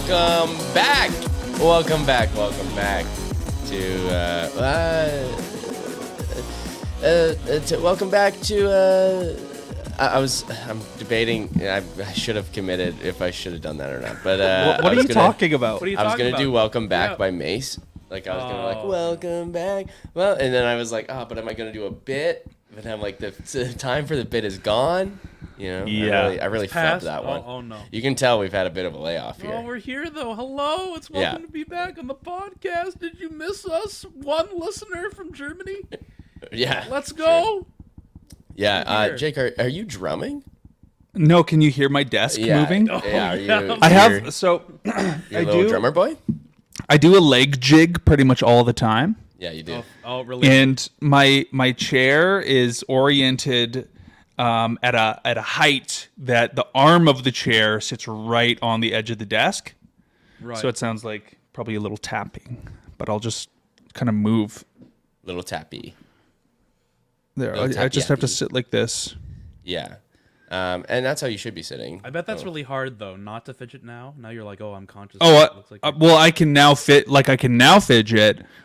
welcome back to I'm debating. I should have committed if I should have done that or not. But what are you talking about? I was gonna do "Welcome Back" by Mace. Like I was gonna like "Welcome Back." Well, and then I was like, but am I gonna do a bit? But I'm like, the time for the bit is gone. You know, I really felt that one. Oh no! You can tell we've had a bit of a layoff here. Oh, we're here though. Hello, it's welcome to be back on the podcast. Did you miss us? One listener from Germany. Yeah. Let's go. Sure. Yeah, Jake, are you drumming? No, can you hear my desk moving? Yeah, are you? I have so I do drummer boy. I do a leg jig pretty much all the time. Yeah, you do. Oh, really? And my chair is oriented at a height that the arm of the chair sits right on the edge of the desk. Right. So it sounds like probably a little tapping, but I'll just kind of move. Little tappy. There, I just have to sit like this. Yeah. And that's how you should be sitting. I bet that's really hard though, not to fidget now. Now you're like, I'm conscious. Well, I can now fidget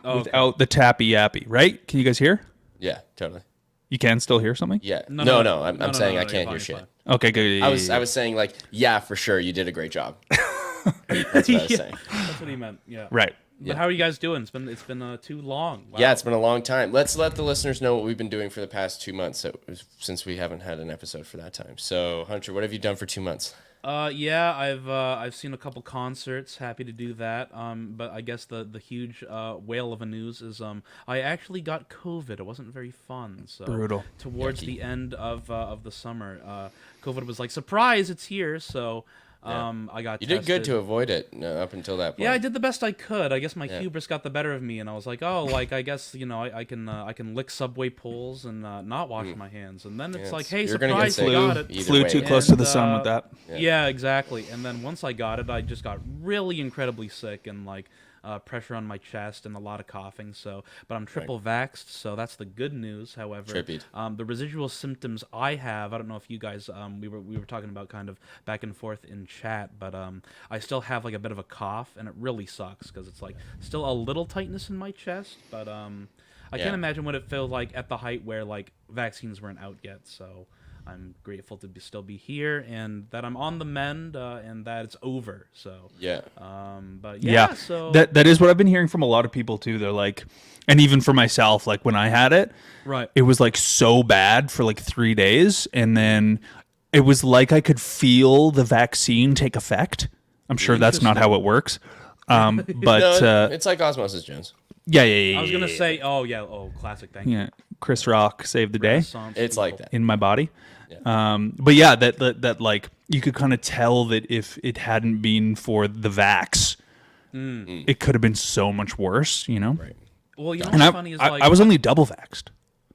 without the tappy yappy, right? Can you guys hear? Yeah, totally. You can still hear something? Yeah. No. I'm saying I can't hear shit. Fine. Okay, good. I was saying like, yeah, for sure, you did a great job. That's what I was saying. That's what he meant. Yeah. Right. But how are you guys doing? It's been too long. Wow. Yeah, it's been a long time. Let's let the listeners know what we've been doing for the past 2 months since we haven't had an episode for that time. So, Hunter, what have you done for 2 months? Yeah, I've seen a couple concerts. Happy to do that. But I guess the huge whale of a news is I actually got COVID. It wasn't very fun. So brutal. Towards the end of the summer, COVID was like, surprise, it's here. So. I got. You did good to avoid it up until that point. Yeah, I did the best I could. I guess my hubris got the better of me, and I was like, I guess I can lick subway poles and not wash my hands, and then it's like, hey, surprise, I got it. Flew too close to the sun with that. Yeah, exactly. And then once I got it, I just got really incredibly sick and like. Pressure on my chest and a lot of coughing. But I'm triple vaxxed, so that's the good news. However, the residual symptoms I have, I don't know if you guys, we were talking about kind of back and forth in chat, but I still have like a bit of a cough, and it really sucks because it's like still a little tightness in my chest, but I can't imagine what it felt like at the height where like vaccines weren't out yet. So. I'm grateful to still be here and that I'm on the mend and that it's over. So so that is what I've been hearing from a lot of people too. They're like, and even for myself, like when I had it, right, it was like so bad for like 3 days, and then it was like I could feel the vaccine take effect. I'm sure that's not how it works, but no, it's like osmosis, Jones. Yeah. I was gonna say, classic. Thank you. Chris Rock saved the day. It's like that in my body. But yeah, that like you could kind of tell that if it hadn't been for the vax, it could have been so much worse, you know. Right. Well, you know what's funny is I was only double vaxxed.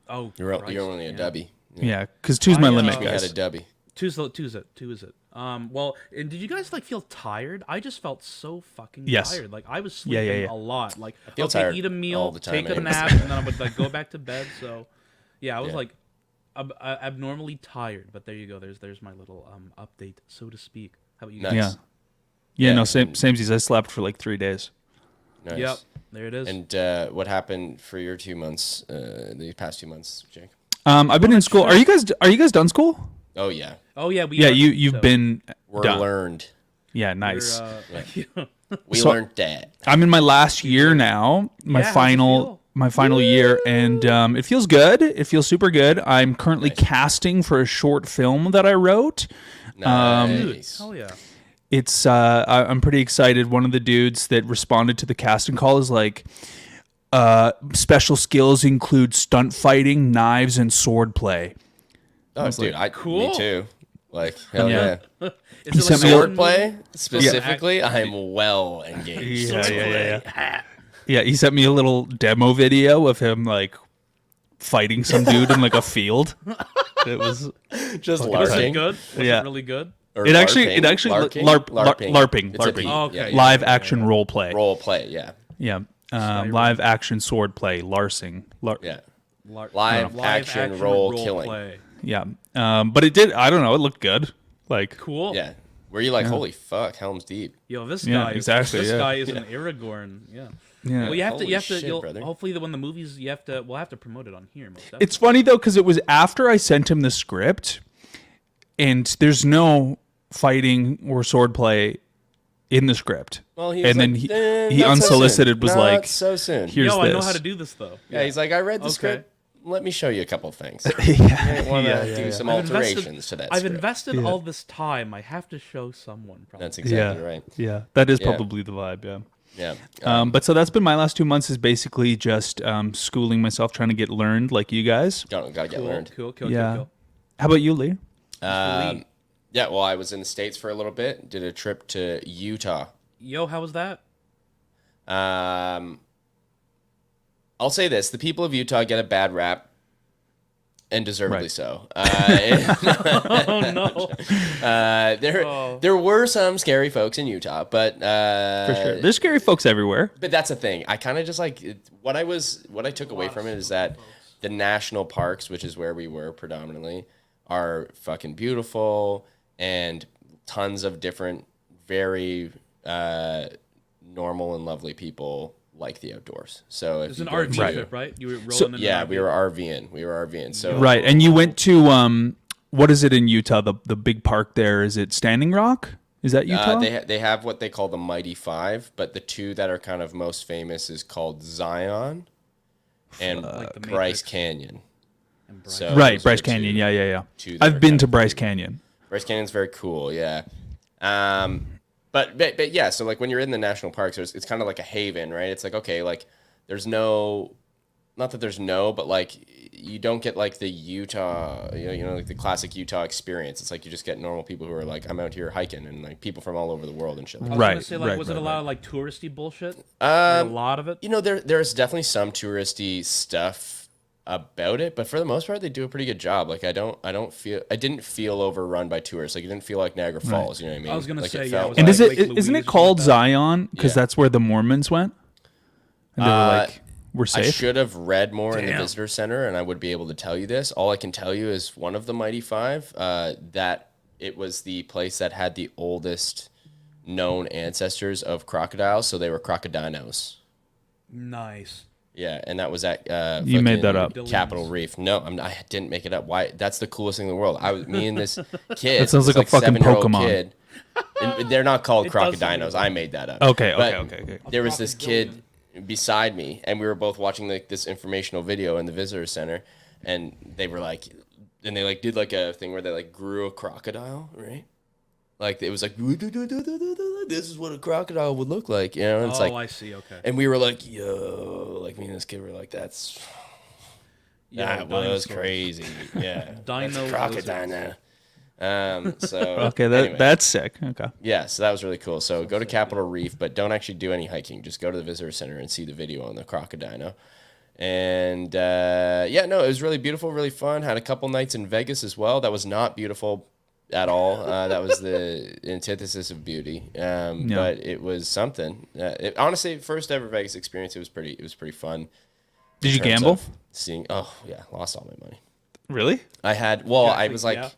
Oh, you're only a dubby. Yeah, because two's my limit, guys. We had a dubby. Two is it? Well, and did you guys like feel tired? I just felt so fucking tired. Like I was sleeping a lot. Like I feel tired eat a meal, all the time, take a nap, and then I would like go back to bed. So, yeah, I was like abnormally tired. But there you go. There's my little update, so to speak. How about you? Nice. Yeah. No, samesies. I slept for like 3 days. Nice. Yep. There it is. And what happened for your 2 months? The past 2 months, Jake. I've been in school. Are you guys done school? Oh yeah. You've been. We're done. Learned. Yeah, nice. We learned that. I'm in my last year now. My final year, and it feels good. It feels super good. I'm currently casting for a short film that I wrote. Nice. Hell yeah. It's I'm pretty excited. One of the dudes that responded to the casting call is like, special skills include stunt fighting, knives, and sword play. Oh, dude, cool. Me too. Like, hell yeah. Is it Sword play, specifically, I'm well engaged. Yeah, he sent me a little demo video of him, like, fighting some dude in, like, a field. It was... Just LARPing. LARPing. Was it good? Was it really good? It actually... LARPing. LARPing. Live action role play. Role play, yeah. Yeah. Live action sword play. Larsing. Live action role killing. Play. Yeah. But it did... I don't know. It looked good. Like... Cool. Yeah. Were you like, holy fuck, Helm's Deep? Yo, this Yeah, guy, exactly, this yeah. guy is an Aragorn. Yeah. Yeah. Well, you have Holy to. shit, brother. Hopefully, when the movies, we'll have to promote it on here. Most definitely. It's funny though because it was after I sent him the script, and there's no fighting or swordplay in the script. Well, he was and then like, he not unsolicited so soon. was not like, so soon. "Here's Yo, this." I know how to do this though. Yeah, he's like, I read the Okay. script. Let me show you a couple things. yeah, I want to do some I've alterations to that I've script. invested all this time. I have to show someone. Probably. That's exactly right. Yeah, that is Yeah. probably the vibe. Yeah. Yeah. But so that's been my last 2 months is basically just schooling myself, trying to get learned like you guys. Gotta get learned. Cool. How about you, Lee? Yeah, well, I was in the States for a little bit. Did a trip to Utah. Yo, how was that? I'll say this: the people of Utah get a bad rap, and deservedly Right. so. Oh no. There were some scary folks in Utah, but For sure. There's scary folks everywhere. But that's the thing. I kind of just like what I took away from it is that the national parks, which is where we were predominantly, are fucking beautiful and tons of different, very normal and lovely people like the outdoors. So if It's an you go RV to- trip, right? You were rolling in Yeah, an RV. we were RVing. So Right. And you went to what is it in Utah? The big park there, is it Standing Rock? Is that Utah? they have what they call the Mighty Five, but the two that are kind of most famous is called Zion and Like the Bryce Matrix. Canyon. And Brian. So Right, those Bryce are two- Canyon. Yeah. two that are I've been kind to of Bryce big. Canyon. Bryce Canyon's very cool, yeah. But yeah, so like when you're in the national parks, it's kind of like a haven, right? It's like, okay, like there's no, not that there's no, but like you don't get like the Utah, like the classic Utah experience. It's like you just get normal people who are like, I'm out here hiking, and like people from all over the world and shit. Like I was Right, gonna say, like, right, was it right, a lot right. of like touristy bullshit? Like, a lot of it. There's definitely some touristy stuff about it, but for the most part, they do a pretty good job. Like I didn't feel overrun by tourists. Like it didn't feel like Niagara Falls. You know what I mean? I was gonna Like, say, it yeah, felt was And like is it Lake isn't Louise it or called something like Zion? Because Yeah. that's where the Mormons went. And they were like, "We're I safe." should have read more in the Damn. visitor center, and I would be able to tell you this. All I can tell you is one of the Mighty Five, that it was the place that had the oldest known ancestors of crocodiles, so they were crocodinos. Nice. Yeah, and that was at You made that fucking up. Capitol Reef. No, I didn't make it up. Why? That's the coolest thing in the world. Me and this kid. That sounds this, like a fucking 7-year-old Pokemon. Kid, and they're not called It does sound crocodinos. like I made that up. Okay. But there was this kid beside me, and we were both watching like this informational video in the visitor center, and they were like, and they like did like a thing where they like grew a crocodile, right? Like it was like this is what a crocodile would look like, And it's Oh, like, I see. Okay. and we were like, yo, like me and this kid were like, that was dinosaurs. crazy, yeah. Dino That's a crocodile. So Okay, anyway. that's sick. Okay. Yeah, so that was really cool. So go to Capitol Reef, but don't actually do any hiking. Just go to the visitor center and see the video on the crocodile. And it was really beautiful, really fun. Had a couple nights in Vegas as well. That was not beautiful at all. That was the antithesis of beauty. But it was something. Honestly, first ever Vegas experience. It was pretty fun. Did you in terms gamble? of Seeing, lost all my money. Really? I had. Yeah.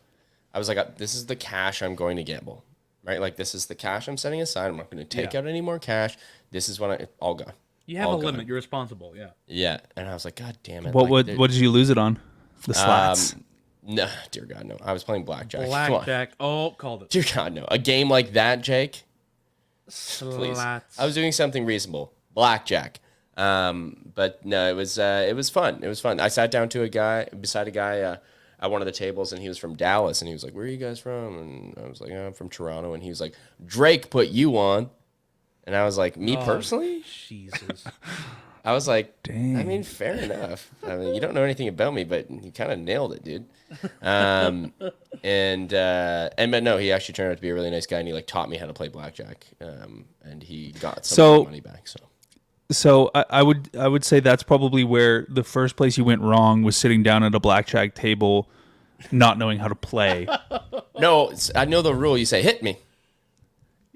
I was like, this is the cash I'm going to gamble, right? Like this is the cash I'm setting aside. I'm not going to take out any more cash. This is when all gone. You have all a gone. limit. You're responsible. Yeah. Yeah, and I was like, God damn it! What like, did you lose it on? The slats. No, dear God, no. I was playing blackjack. Come on. Blackjack. Oh, called it. Dear God, no. A game like that, Jake. Please. Slats. I was doing something reasonable. Blackjack. But no, it was fun. It was fun. I sat down to beside a guy at one of the tables, and he was from Dallas, and he was like, "Where are you guys from?" And I was like, "I'm from Toronto," and he was like, "Drake put you on," and I was like, "Me personally?" Jesus. I was like, Dang. I mean, fair enough. I mean, you don't know anything about me, but you kind of nailed it, dude. But no, he actually turned out to be a really nice guy, and he like taught me how to play blackjack. And he got some of my money back. So I would say that's probably where the first place you went wrong was sitting down at a blackjack table, not knowing how to play. No, I know the rule. You say hit me.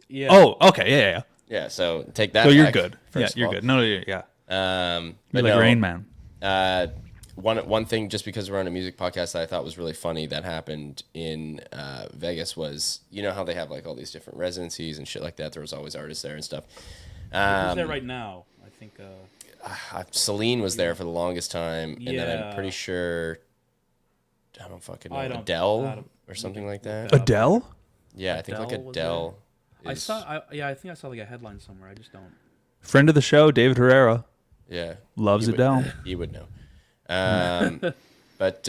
Yeah. Oh, okay, yeah. Yeah, so take that. So you're back, good. Yeah, first of you're all. good. No, yeah. But You're like no, Rain Man. one thing, just because we're on a music podcast, that I thought was really funny that happened in Vegas was, you know how they have like all these different residencies and shit like that. There was always artists there and stuff. Who's there right now? I think Celine was there for the longest time, and then I'm pretty sure I don't fucking know, Adele or something like that. Adele? Yeah, I think like Adele. I think I saw like a headline somewhere. I just don't. Friend of the show, David Herrera. Yeah, loves Adele. He would know. But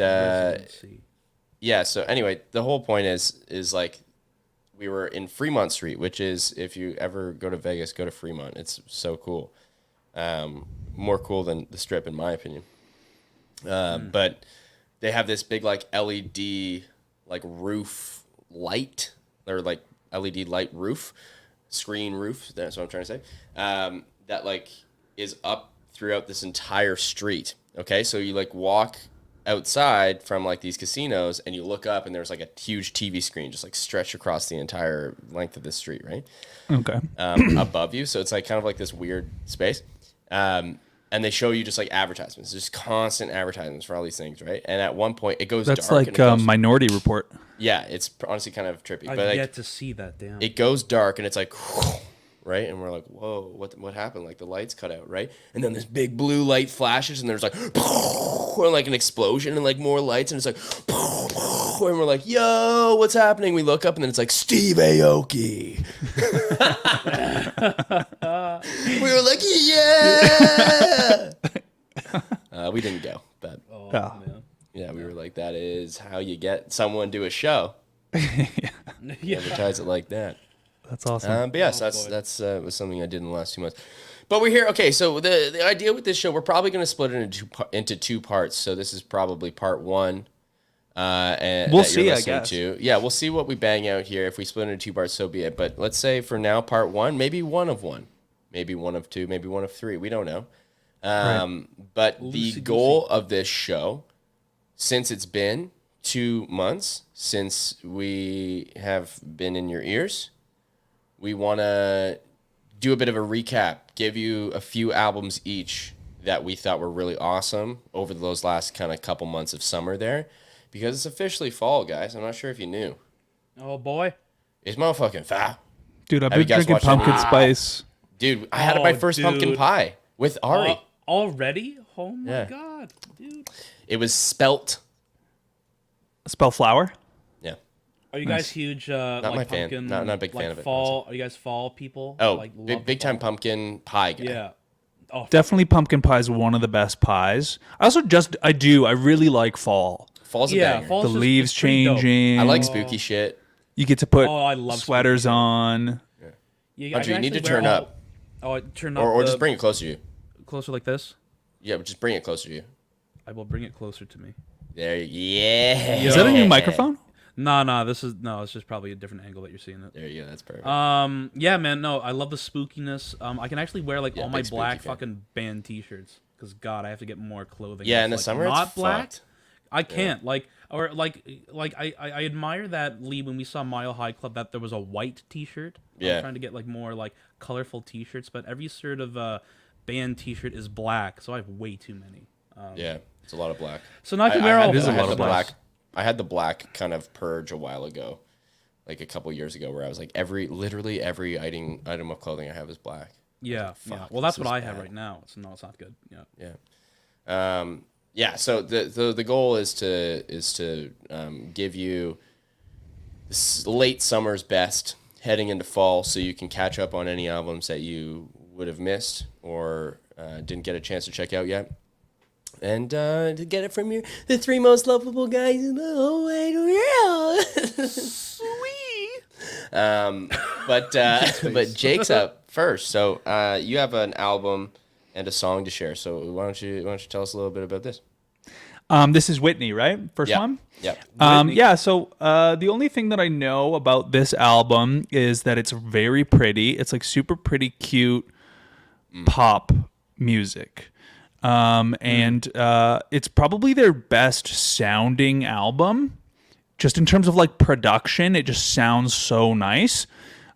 yeah. So anyway, the whole point is like we were in Fremont Street, which is, if you ever go to Vegas, go to Fremont. It's so cool. More cool than the Strip, in my opinion. But they have this big like LED like roof light, or like LED light roof, screen roof. That's what I'm trying to say. That like is up throughout this entire street. Okay, so you like walk outside from like these casinos and you look up and there's like a huge TV screen just like stretched across the entire length of this street, right? Okay. Above you, so it's like kind of like this weird space. And they show you just like advertisements, just constant advertisements for all these things, right? And at one point it goes That's dark. That's like Minority Report. Yeah, it's honestly kind of trippy. I've but yet like, to see that. Damn. It goes dark and it's like, right? And we're like, whoa, what happened? Like the lights cut out, right? And then this big blue light flashes and there's like, or like an explosion and like more lights and it's like, and we're like, yo, what's happening? We look up and then it's like Steve Aoki. We were like, yeah. We didn't go, but yeah, we were like, that is how you get someone to a show. Yeah. Advertise it like that. That's awesome. But yes, that's was something I did in the last 2 months. But we're here. Okay, so the idea with this show, we're probably going to split it into two parts. So this is probably part one. And we'll see, I guess. Yeah, we'll see what we bang out here. If we split it into two parts, so be it. But let's say for now, part one, maybe one of one, maybe one of two, maybe one of three. We don't know. Right. But the goal of this show, since it's been 2 months since we have been in your ears, we want to do a bit of a recap, give you a few albums each that we thought were really awesome over those last kind of couple months of summer there, because it's officially fall, guys. I'm not sure if you knew. Oh, boy. It's motherfucking fall. Dude, I've been drinking pumpkin spice. Dude, I had my first pumpkin pie with Ari. Already? Oh, my God, dude. It was spelt. Spell flower? Yeah. Are you guys huge? Not like my pumpkin, fan. Not a big fan of it. Fall? Are you guys fall people? Oh, like, big time pumpkin pie guy. Yeah. Oh, definitely pumpkin pie is one of the best pies. I really like fall. Fall's a banger. The leaves changing. I like spooky shit. You get to put I love sweaters on. Yeah. Hunter, you need to turn up. Turn up. Or just bring it closer to you. Closer like this? Yeah, but just bring it closer to you. I will bring it closer to me. There, yeah. Is that a new microphone? No, it's just probably a different angle that you're seeing it. There you go, that's perfect. Yeah, man, no, I love the spookiness. I can actually wear like all my black fucking band t-shirts, because God, I have to get more clothing. Yeah, in the summer not it's black. fucked. I can't I admire that, Lee, when we saw Mile High Club, that there was a white t-shirt. Yeah. I'm trying to get like more like colorful t-shirts, but every sort of band t-shirt is black, so I have way too many. Yeah, it's a lot of black. So now I can wear all black. I had the black kind of purge a while ago, like a couple years ago, where I was like, literally every item of clothing I have is black. Yeah, yeah. Well, that's what I have right now. So no, it's not good. Yeah. Yeah. So the goal is to give you this late summer's best heading into fall, so you can catch up on any albums that you would have missed or didn't get a chance to check out yet. And to get it from the three most lovable guys in the whole wide world. Sweet. But Jake's up first. So you have an album and a song to share. So why don't you tell us a little bit about this? This is Whitney, right? First one? Yeah. So the only thing that I know about this album is that it's very pretty. It's like super pretty, cute pop music. And it's probably their best sounding album, just in terms of like production. It just sounds so nice,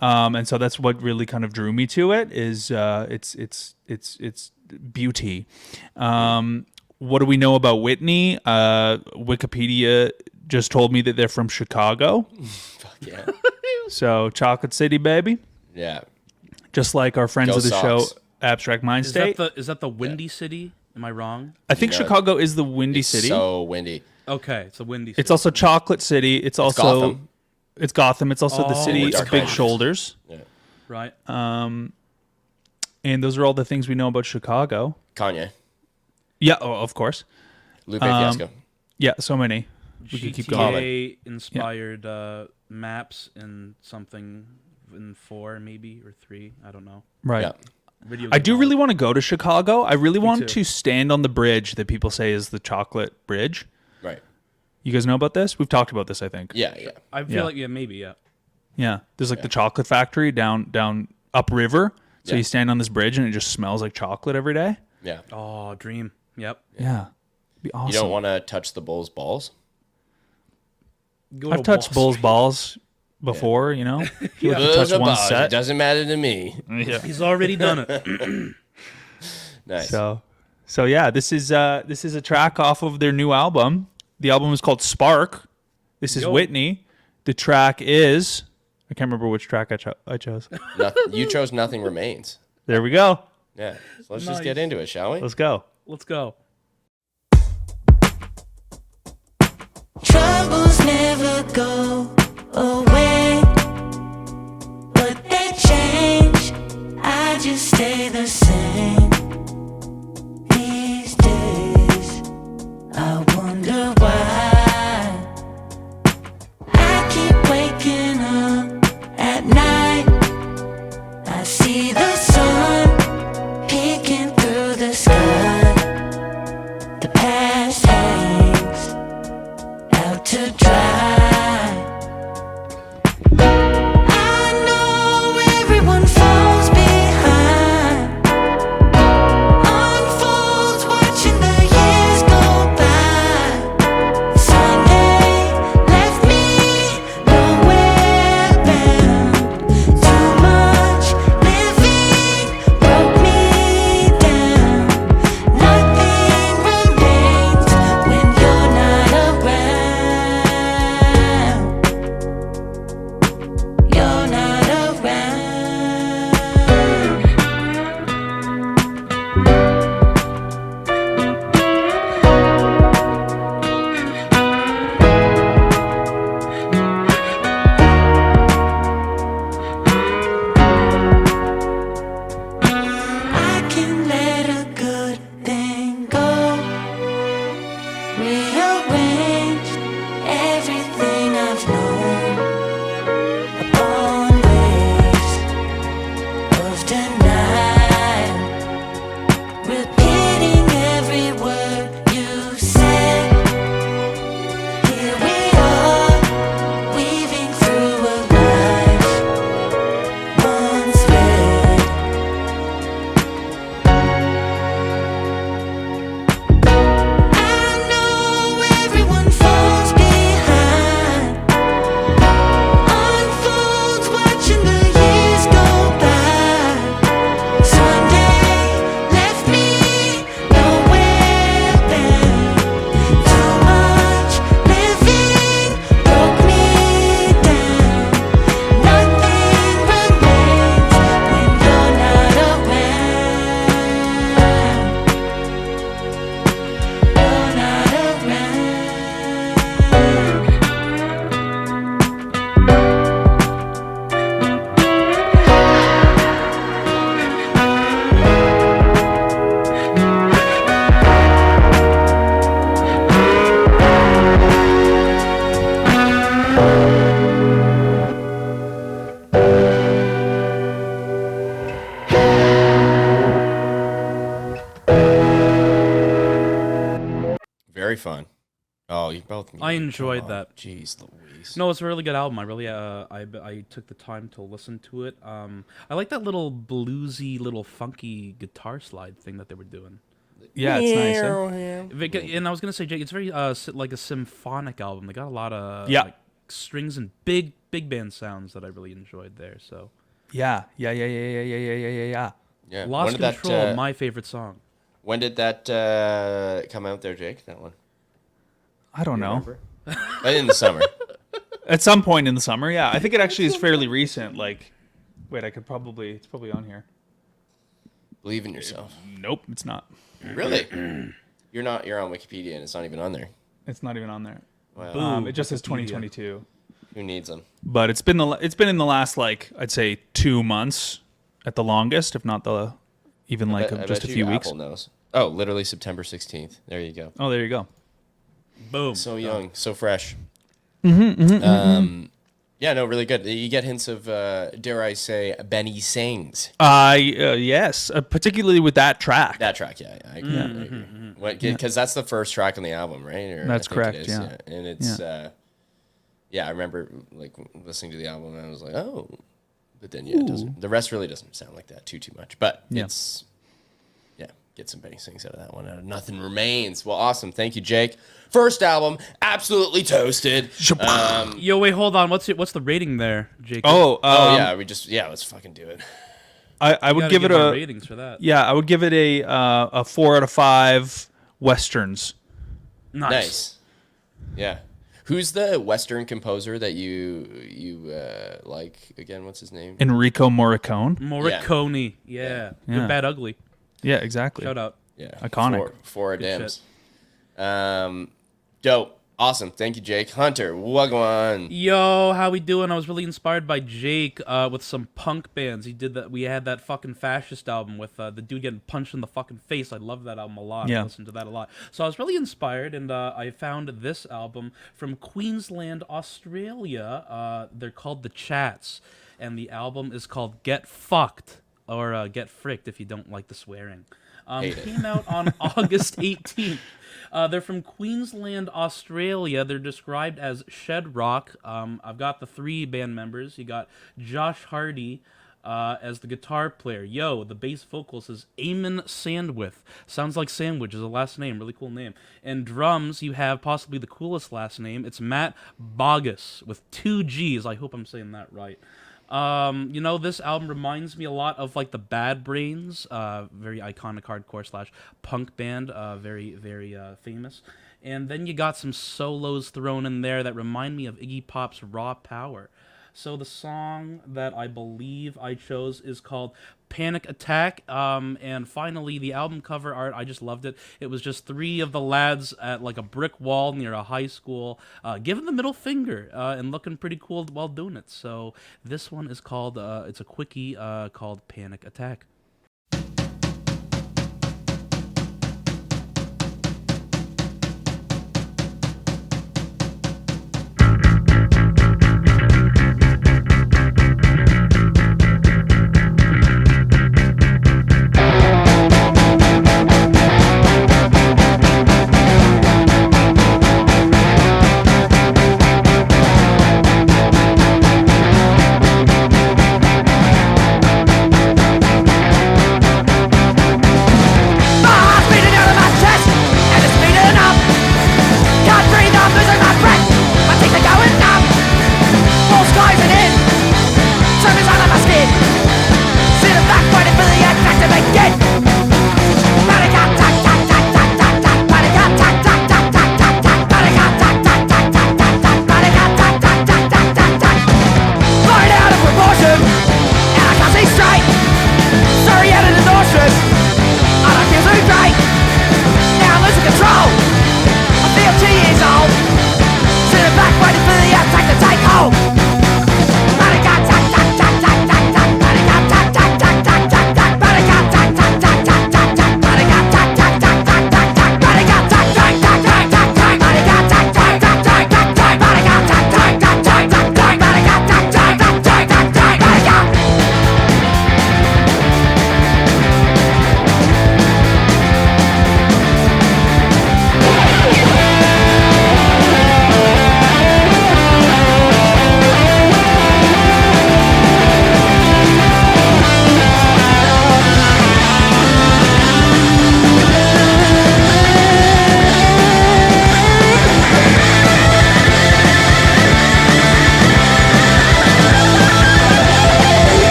and so that's what really kind of drew me to it. Is its beauty. what do we know about Whitney? Wikipedia just told me that they're from Chicago. Fuck yeah. So Chocolate City, baby. Yeah. Just like our friends Go of the Sox. show, Abstract Mind State. Is that the Windy City? Am I wrong? I think Chicago is the Windy City. So windy. Okay, it's a Windy City. It's also Chocolate City. It's also Gotham. It's Gotham. It's also the city it's of big Gotham. shoulders. Yeah. right. And those are all the things we know about Chicago. Kanye. Yeah, of course. Lupe Fiasco. Yeah, so many. We could keep going. GTA inspired maps in something in 4 maybe or 3. I don't know. Right. Yeah. Video I do game really want to go to Chicago. I really want too. to stand on the bridge that people say is the Chocolate Bridge. Right. You guys know about this? We've talked about this, I think. Yeah, yeah. I feel like maybe Yeah. There's like the chocolate factory down upriver. So you stand on this bridge and it just smells like chocolate every day. Yeah. Oh, dream. Yep. Yeah. It'd be awesome. You don't want to touch the bull's balls? Go I've to touched Wall Bull's balls before, you know? If you like to touch Those are one balls. set. It doesn't matter to me. Yeah. He's already done it. Nice. So yeah, this is a track off of their new album. The album is called Spark. This is Whitney. The track is I can't remember which track I chose. You chose Nothing Remains. There we go. Yeah. So let's just get into it, shall we? Let's go. Let's go. Troubles never go away, but they change. I just stay the same. These days, I wonder why. I keep waking up at night. I see the sun peeking through the sky. The past hangs out to dry. I know everyone falls behind, unfolds watching the years go by. Sunday left me nowhere bound. Too much living broke me down. Nothing remains when you're not around. You're not around. I can let a good thing go. Rearrange everything I've known upon waves of denial. Repeating every word you said. Here we are, weaving through a life once led. I know everyone falls behind, unfolds watching the years go by. Sunday left me nowhere bound. Too much living broke me down. Nothing remains when you're not around. You're not around. Very fun. Oh, you both. I enjoyed that. Jeez Louise. No, it's a really good album. I really, I took the time to listen to it. I like that little bluesy, little funky guitar slide thing that they were doing. Yeah, it's nice. And I was gonna say, Jake, it's very like a symphonic album. They got a lot of Yeah. strings and big band sounds that I really enjoyed there. So Yeah. Yeah. Lost When did Control, that, my favorite song. When did that come out there, Jake? That one? I don't know. In the summer. At some point in the summer, yeah. I think it actually is fairly recent. Like, wait, it's probably on here. Believe in yourself. Nope, it's not. Really? You're on Wikipedia and it's not even on there. It's not even on there. Wow. It just says 2022. Who needs them? But it's been in the last, like, I'd say 2 months at the longest, if not just a few weeks. Apple knows. Oh, literally September 16th. There you go. Oh, there you go. Boom. So young, so fresh. Yeah, no, really good. You get hints of, dare I say, Benny Sings. Yes, particularly with that track. That track, yeah, I agree. Because that's the first track on the album, right? That's correct. Yeah, and it's I remember like listening to the album and I was like, oh, but then it doesn't. The rest really doesn't sound like that too much, but it's get some Benny Sings out of that one. Nothing Remains. Well, awesome. Thank you, Jake. First album, absolutely toasted. Yo, wait, hold on. What's the rating there, Jake? Let's fucking do it. I would give it a ratings for that. Yeah, I would give it a 4 out of 5 westerns. Nice. Yeah. Who's the Western composer that you like again? What's his name? Enrico Morricone. Morricone. Yeah. Good, Bad, Ugly. Yeah, exactly. Shout out. Yeah. Iconic. Four Dims. Dope. Awesome. Thank you, Jake. Hunter, wagwan. Yo, how we doing? I was really inspired by Jake with some punk bands. He did that. We had that fucking Fascist album with the dude getting punched in the fucking face. I love that album a lot. Yeah. I listened to that a lot. So I was really inspired, and I found this album from Queensland, Australia. They're called The Chats, and the album is called Get Fucked, or Get Fricked if you don't like the swearing. Came out on August 18th. They're from Queensland, Australia. They're described as shed rock. I've got the 3 band members. You got Josh Hardy as the guitar player. Yo, the bass vocals is Eamon Sandwith. Sounds like sandwich is a last name. Really cool name. And drums, you have possibly the coolest last name. It's Matt Bogus with 2 G's. I hope I'm saying that right. This album reminds me a lot of like the Bad Brains, very iconic hardcore / punk band, very, very famous. And then you got some solos thrown in there that remind me of Iggy Pop's Raw Power. So the song that I believe I chose is called Panic Attack. And finally, the album cover art, I just loved it. It was just 3 of the lads at like a brick wall near a high school, giving the middle finger and looking pretty cool while doing it. So this one is called, it's a quickie called Panic Attack.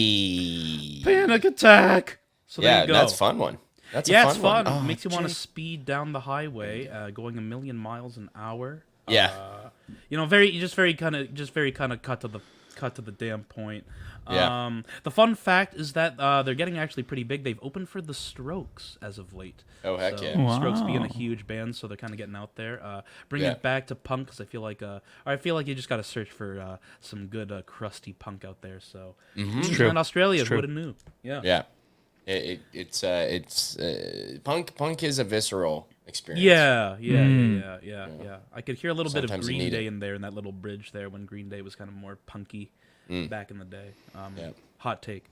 Hey. Panic attack. So there Yeah, you go. that's a fun one. That's Yeah, a fun it's fun. one. Oh, Makes you want to speed down the highway, going 1,000,000 miles an hour. Yeah. Very kind of cut to the damn point. Yeah. The fun fact is that they're getting actually pretty big. They've opened for the Strokes as of late. Oh, heck yeah. Wow. Strokes being a huge band, so they're kind of getting out there. Bring it back to punk, because I feel like you just got to search for some good crusty punk out there. So true. in Australia, It's true. who would have knew? Yeah. Yeah. It's punk is a visceral experience. Yeah. I could hear a little bit of Sometimes you Green need Day it. in there in that little bridge there when Green Day was kind of more punky back in the day. Yeah. Hot take.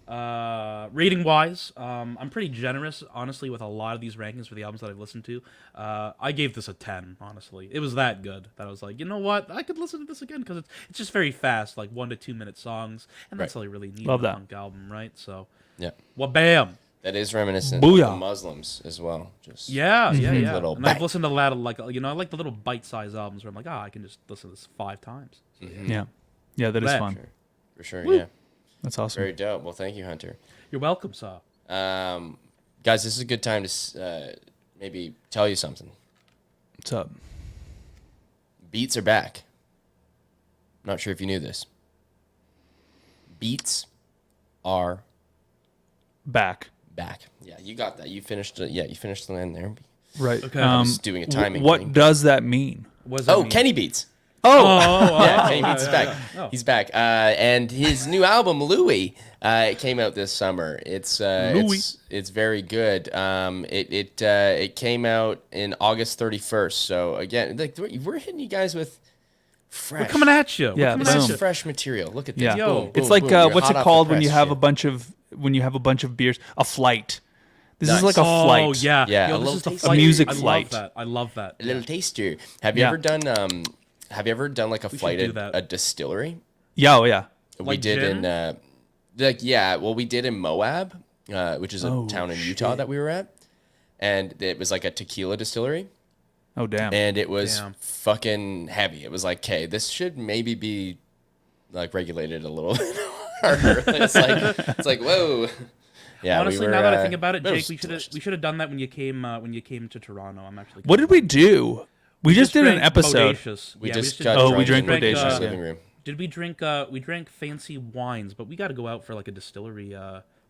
Rating wise, I'm pretty generous, honestly, with a lot of these rankings for the albums that I've listened to. I gave this a 10, honestly. It was that good that I was like, you know what? I could listen to this again because it's just very fast, like 1 to 2 minute songs, and that's all you really need Love in a that. punk album, right? So, Yeah. well, bam. That is reminiscent Booyah. of the Muslims as well. Just Yeah. Little And I've bang. listened to a lot of I like the little bite-sized albums where I'm like, I can just listen to this 5 times. So, Yeah. Yeah, that is That. fun. For sure, Woo. yeah. That's awesome. Very dope. Well, thank you, Hunter. You're welcome, Saw. Guys, this is a good time to maybe tell you something. What's up? Beats are back. Not sure if you knew this. Beats are Back. back. Yeah, you got that. You finished. You finished the line there. Right. Okay. I was doing a timing. What thing. does that mean? What does that Oh, mean? Kenny Beats. Oh, Kenny Beats is back. Oh. He's back. And his new album, Louie, it came out this summer. It's very good. It came out in August 31st. So again, like we're hitting you guys with fresh. We're coming at you. Yeah, This is boom. fresh material. Look at this. Yeah. Yo. Boom, It's boom, like boom. You're what's hot it off called the when you press have shit. a bunch of beers? A flight. This Nice. is like a flight. Oh yeah, Yeah, Yo, a this little is the taste. flight. A music I flight. love that. A little taster. Have you Yeah. ever done like a flight do at that. a distillery? Yeah, oh yeah. We Like did gin? in we did in Moab, which is a Oh, town in Utah that we were at, and it was like a tequila distillery, Oh damn. and it was Damn. fucking heavy. It was like, okay, this should maybe be like regulated a little bit harder. It's like whoa. Yeah, Honestly, we were, now that I think about it, but Jake, was delicious. we should have done that when you came to Toronto. I'm actually. What did we do? We just did an drank episode. Bodacious. We Yeah, just did- got Oh, drunk we drank in the Bodacious, living room. Did we drink? We drank fancy wines, but we got to go out for like a distillery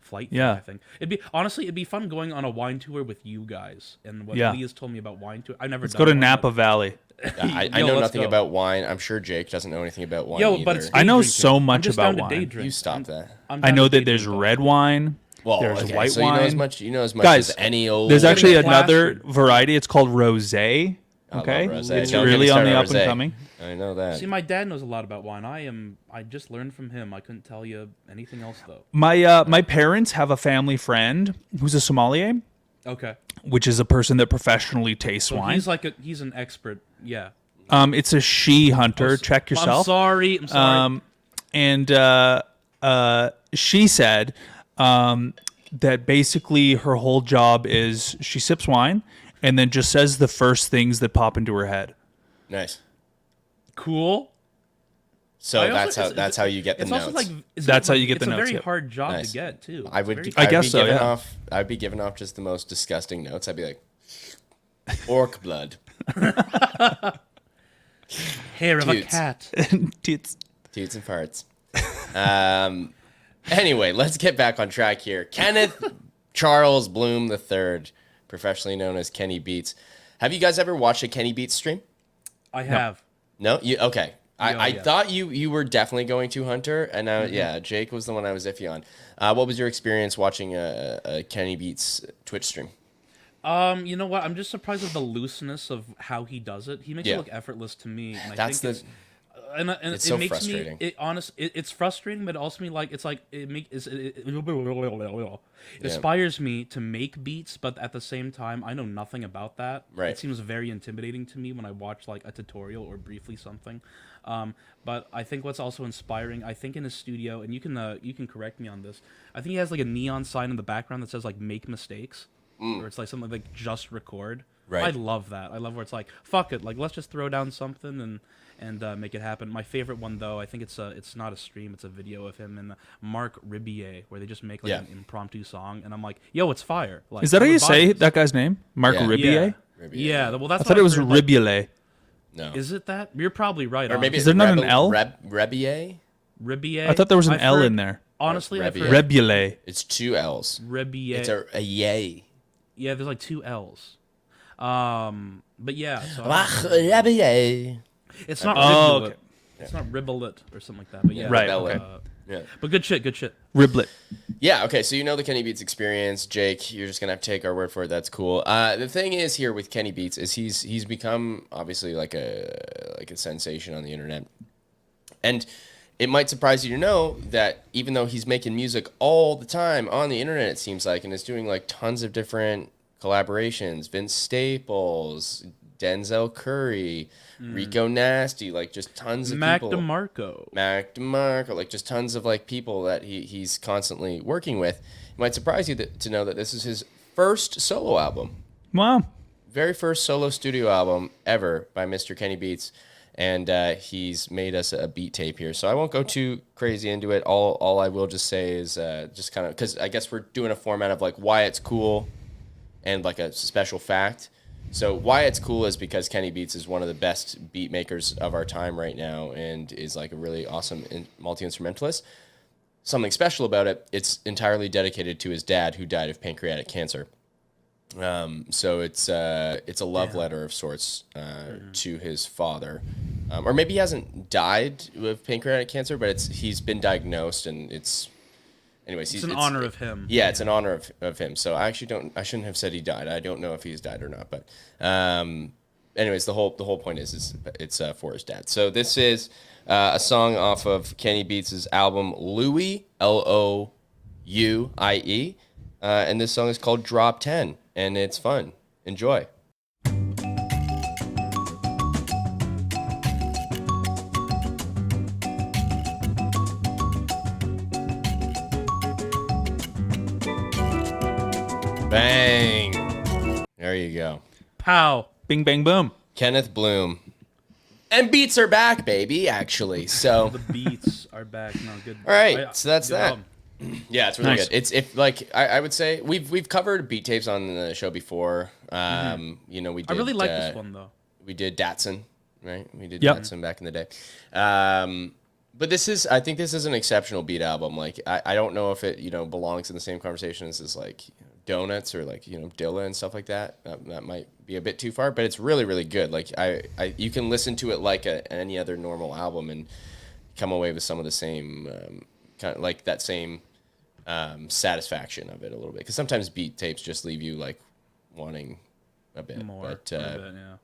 flight. Thing, Yeah. I think it'd be fun going on a wine tour with you guys. And what Yeah. Lee has told me about wine tour, I've never. Let's done go to one, Napa but- Valley. Yeah, I Yo, know let's nothing go. about wine. I'm sure Jake doesn't know anything about wine Yo, either. but it's I know day so drinking. much I'm just about down to day wine. drink. You stop that. I'm I down know to day that there's drink, though. red wine. Well, There's okay, white so you know as wine. much Guys, as any old. There's actually getting another plastered. variety. It's called rosé. I love Okay, rosé. it's Don't get me really on started the on up and rosé. coming. I know that. See, my dad knows a lot about wine. I just learned from him. I couldn't tell you anything else though. My parents have a family friend who's a sommelier, Okay. which is a person that professionally tastes So wine. he's an expert. Yeah. It's a she hunter. Check yourself. I'm sorry. And she said that basically her whole job is she sips wine and then just says the first things that pop into her head. Nice. Cool. So I also- that's how you get the It's notes. also like That's how you get the It's notes, a very yep. hard job Nice. to get too. I It's would. very- I guess be so, giving yeah. off. I'd be giving off just the most disgusting notes. I'd be like, orc blood, hair of a Dudes. cat. Tits. toots and farts. Anyway, let's get back on track here. Kenneth Charles Bloom III, professionally known as Kenny Beats. Have you guys ever watched a Kenny Beats stream? I have. No, you okay? I yeah. thought you were definitely going to Hunter, and now yeah, Jake was the one I was iffy on. What was your experience watching a Kenny Beats Twitch stream? You know what? I'm just surprised at the looseness of how he does it. He makes Yeah. it look effortless to me. And I That's think the- and it's it so makes frustrating. me. It's frustrating, but also me like it's like it inspires me to make beats, but at the same time, I know nothing about that. Right. It seems very intimidating to me when I watch like a tutorial or briefly something. But I think what's also inspiring, I think in his studio, and you can correct me on this. I think he has like a neon sign in the background that says like "Make Mistakes." or it's like something like just record. Right. I love that. I love where it's like, fuck it, like let's just throw down something and make it happen. My favorite one though, I think it's not a stream, it's a video of him and Mark Ribier, where they just make like an impromptu song, and I'm like, yo, it's fire. Like, is that how you say that guy's name? Mark Ribier? Yeah. Well, that's I thought it was Ribier. No. Is it that? You're probably right. Or maybe is there not an L? Rebier? Ribier. I thought there was an L in there. Honestly, I've heard Rebier. It's 2 L's. Ribier. It's a yay. Yeah, there's like 2 L's. But yeah, so Rebier. it's not Oh, okay. It's not Riblet or something like that. But yeah, Right, okay. Yeah. But good shit. Riblet. Yeah, okay, so you know the Kenny Beats experience. Jake, you're just going to have to take our word for it. That's cool. The thing is here with Kenny Beats is he's become obviously like a sensation on the internet. And it might surprise you to know that even though he's making music all the time on the internet, it seems like, and is doing like tons of different collaborations, Vince Staples, Denzel Curry, Rico Nasty, like just tons of Mac people. Mac DeMarco, like just tons of like people that he's constantly working with. It might surprise you to know that this is his first solo album. Wow. Very first solo studio album ever by Mr. Kenny Beats. And he's made us a beat tape here. So I won't go too crazy into it. All I will just say is just kind of, because I guess we're doing a format of like why it's cool and like a special fact. So why it's cool is because Kenny Beats is one of the best beat makers of our time right now and is like a really awesome multi-instrumentalist. Something special about it, it's entirely dedicated to his dad who died of pancreatic cancer. So it's a love letter of sorts to his father, or maybe he hasn't died with pancreatic cancer, but he's been diagnosed, and it's an honor of him. Yeah, it's an honor of him. So I shouldn't have said he died. I don't know if he's died or not, but anyways, the whole point is it's for his dad. So this is a song off of Kenny Beats' album Louie, Louie, and this song is called Drop 10. And it's fun. Enjoy. Bang. There you go. Pow. Bing, bang, boom. Kenneth Bloom. And beats are back, baby, actually. So The beats are back. No, good. all right, so that's good that. album. Yeah, it's really Nice. good. It's if like I would say we've covered beat tapes on the show before. You know, we did, I really like this one though. We did Datsun, right? We did Yep. Datsun back in the day. But I think this is an exceptional beat album. Like I don't know if it belongs in the same conversation as like Donuts or like Dilla and stuff like that. That might be a bit too far, but it's really really good. Like you can listen to it like any other normal album and come away with some of the same kind of like that same satisfaction of it a little bit, because sometimes beat tapes just leave you like wanting a bit More, but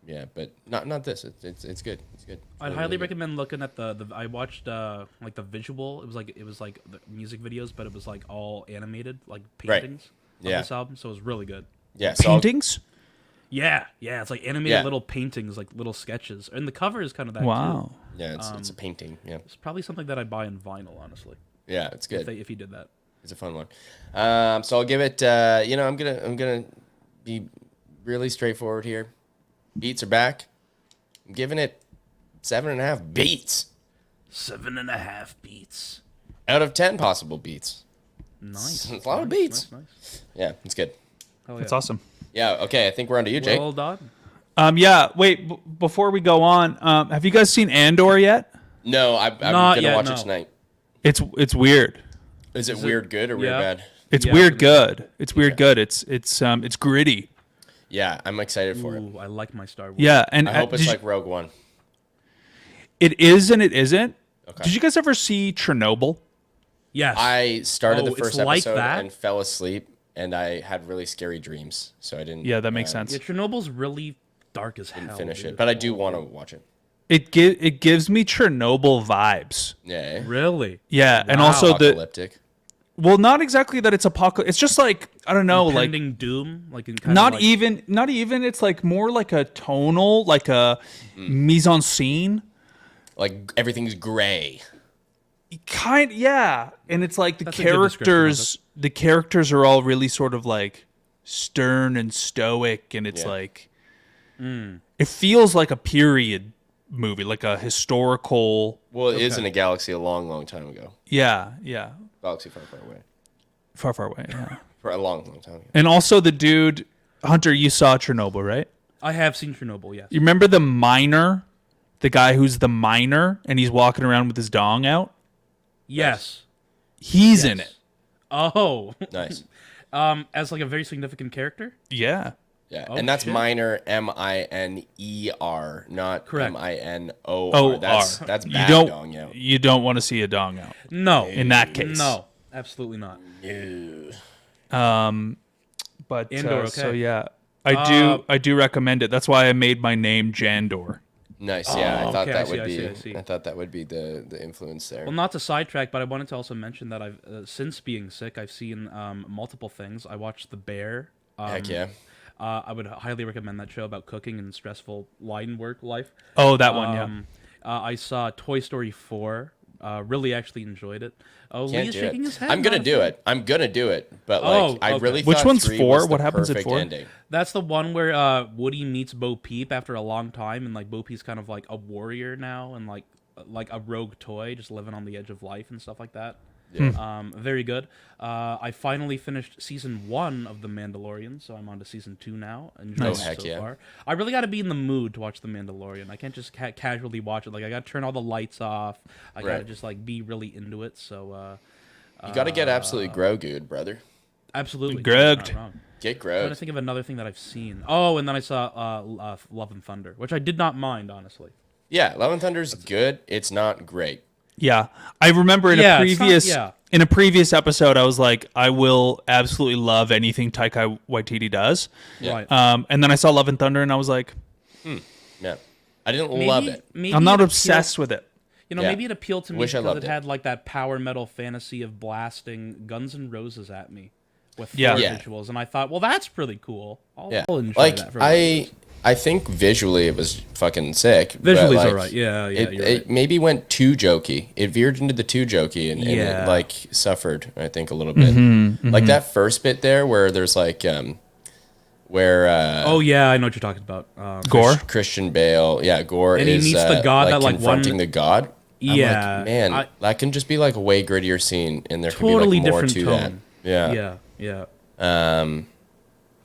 yeah, but not this. It's good. It's good. I'd highly recommend looking at the I watched like the visual. It was like the music videos, but it was like all animated, like paintings of this album. So it was really good. Yeah, so Paintings? Yeah, it's like animated little paintings, like little sketches, and the cover is kind of that. Wow. too. yeah, it's a painting. Yeah, It's probably something that I'd buy in vinyl, honestly. yeah, it's good. If he did that. It's a fun one. So I'll give it. I'm gonna be really straightforward here. Beats are back. I'm giving it 7.5 beats 7.5 beats. out of 10 possible beats. Nice. It's a lot of beats. Nice. Yeah, it's good. Hell That's yeah. awesome. Yeah. Okay. I think we're on to you, Jake. Well done. Yeah, wait, before we go on, have you guys seen Andor yet? No, I'm Not gonna yet, watch no. it tonight. It's weird. Is it weird good or weird yeah. bad? It's Yeah. weird good. It's weird good. It's gritty. Yeah, I'm excited for it. Ooh, I like my Star Wars. Yeah, and I hope it's like Rogue One. it is and it isn't. Okay. Did you guys ever see Chernobyl? Yes. I started the Oh, first it's like episode that? and fell asleep, and I had really scary dreams, so I didn't. Yeah, that makes sense. Yeah, Chernobyl's really dark as hell. Finish dude. it, but I do want to watch it. It gives me Chernobyl vibes. Yeah. Really? Yeah, and also the Apocalyptic. well, not exactly that it's apocalyptic. It's just like I don't know, like Impending doom, like in kind not of like, even. It's like more like a tonal, like a mise en scene. Like everything's gray. Yeah, and it's like That's a good description of the characters are all really sort of like stern and stoic, and it's like it feels like a period movie, like a historical. Well, it is in a galaxy a long, long time ago. Yeah. Galaxy far, far away. Far away. Yeah. For a long, long time ago. And also the dude, Hunter, you saw Chernobyl, right? I have seen Chernobyl, yes. You remember the miner, the guy who's the miner, and he's walking around with his dong out? Yes. He's in it. Oh. Nice. As like a very significant character? Yeah. Yeah, Oh, and that's shit. Miner, Miner, not Correct. Minor. That's bad dong out. You don't want to see a dong out. No. In that case. No. Absolutely not. But Andor, so okay. yeah, I do recommend it. That's why I made my name Jandor. Nice. Yeah, I thought okay, that I would see, be. I see. I thought that would be the influence there. Well, not to sidetrack, but I wanted to also mention that I've since being sick, I've seen multiple things. I watched The Bear. Heck yeah. I would highly recommend that show about cooking and stressful line work life. Oh, that one, yeah. I saw Toy Story 4. Really actually enjoyed it. Oh, Lee Can't is do shaking it. his head. I'm gonna not a do fan. it. I'm gonna do it. But Oh, like, I okay. really. Which thought one's 3 4? was the What happens at perfect 4? ending. That's the one where Woody meets Bo Peep after a long time, and like Bo Peep's kind of like a warrior now, and like a rogue toy, just living on the edge of life and stuff like that. Yeah. Very good. I finally finished season 1 of The Mandalorian, so I'm on to season 2 now. Enjoying it heck so yeah. far. I really got to be in the mood to watch The Mandalorian. I can't just casually watch it. Like I got to turn all the lights off. I got to Right. just like be really into it. So You got to get absolutely Grogu'd, brother. absolutely, Grugged. you're not wrong. Get I'm trying to Grogu. think of another thing that I've seen. Oh, and then I saw Love and Thunder, which I did not mind, honestly. Yeah, Love and Thunder's good. It's not great. Yeah, I remember in Yeah, a it's not- previous yeah. in a previous episode, I was like, I will absolutely love anything Taika Waititi does. Yeah. Right. And then I saw Love and Thunder, and I was like, Yeah, I didn't love it. Maybe I'm not it obsessed with it. You know, Yeah. maybe it appealed to me Wish I because loved it it. had like that power metal fantasy of blasting Guns N' Roses at me with Yeah. Thor Yeah. visuals, and I thought, well, that's pretty cool. Yeah, I'll enjoy like that. For what it is. I think visually it was fucking sick. Visually but, it's like, alright. Yeah, it, you're it right. maybe went too jokey. It veered into the too jokey and Yeah. it like suffered, I think, a little bit. Mm-hmm, Like that first bit there where there's like where Oh yeah, I know what you're talking about. Gore. Christian Bale, yeah, Gore And he is meets the god that, like, confronting one- the god. I'm Yeah, like, man, I- that can just be like a way grittier scene, and there Totally could be like more different to tone. that. Yeah. Yeah.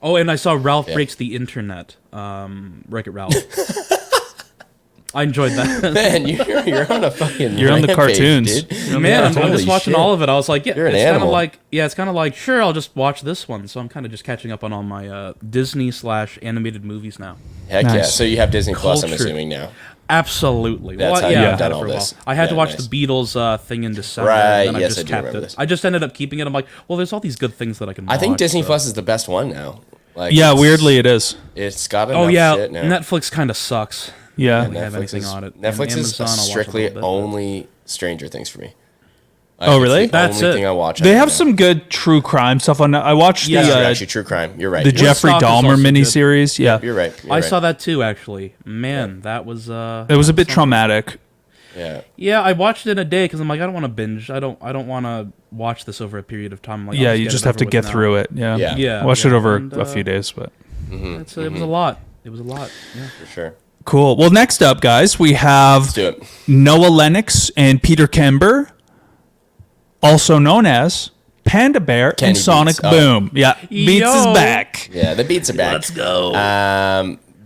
Oh, and I saw Ralph Yeah. Breaks the Internet. Wreck-It Ralph. I enjoyed that. Man, you're on a fucking. You're on the rampage, cartoons. dude. Man, I'm Holy just watching shit. all of it. I was like, yeah, You're an it's kind of animal. like, it's kind of like, sure, I'll just watch this one. So I'm kind of just catching up on all my Disney/animated movies now. Heck yeah! Nice. So you have Disney Plus, I'm Culture. assuming now. Absolally. That's how yeah, you've I've done had it all for a while. this. I had to Yeah, watch nice. the Beatles thing in December. Right, And then yes, I just I do kept remember it. this. I just ended up keeping it. I'm like, well, there's all these good things that I can watch. I think Disney so- Plus is the best one now. Like, Yeah, it's- weirdly it is. It's got enough Oh, yeah. shit now. Netflix kind of sucks. Yeah. They have anything on it. Netflix And is Amazon, I'll watch a strictly little bit, but- only Stranger Things for me. Oh, really? It's the That's only it. thing I watch. They on have there. some good true crime stuff on. I watched Yeah. These are the actually true crime. You're right. the You're Jeffrey Woodstock is Dahmer also good. miniseries. Yeah, You're right. You're I right. saw that too, actually. Man, that was. it was a bit traumatic. Yeah. Yeah, I watched it in a day because I'm like, I don't want to binge. I don't want to watch this over a period of time. I'm like, Yeah, I'll you get just it have over to with get now. through it. Yeah, Yeah. Yeah, Watched yeah. it over And, a few days, but It was a lot. It was a lot. Yeah. For sure. cool. Well, next up, guys, we have Let's do it. Noah Lennox and Peter Kember, also known as Panda Bear Kenny and Sonic Beats. Oh. Boom. Yeah, Beats Yo. is back. Yeah, the beats are back. Let's go.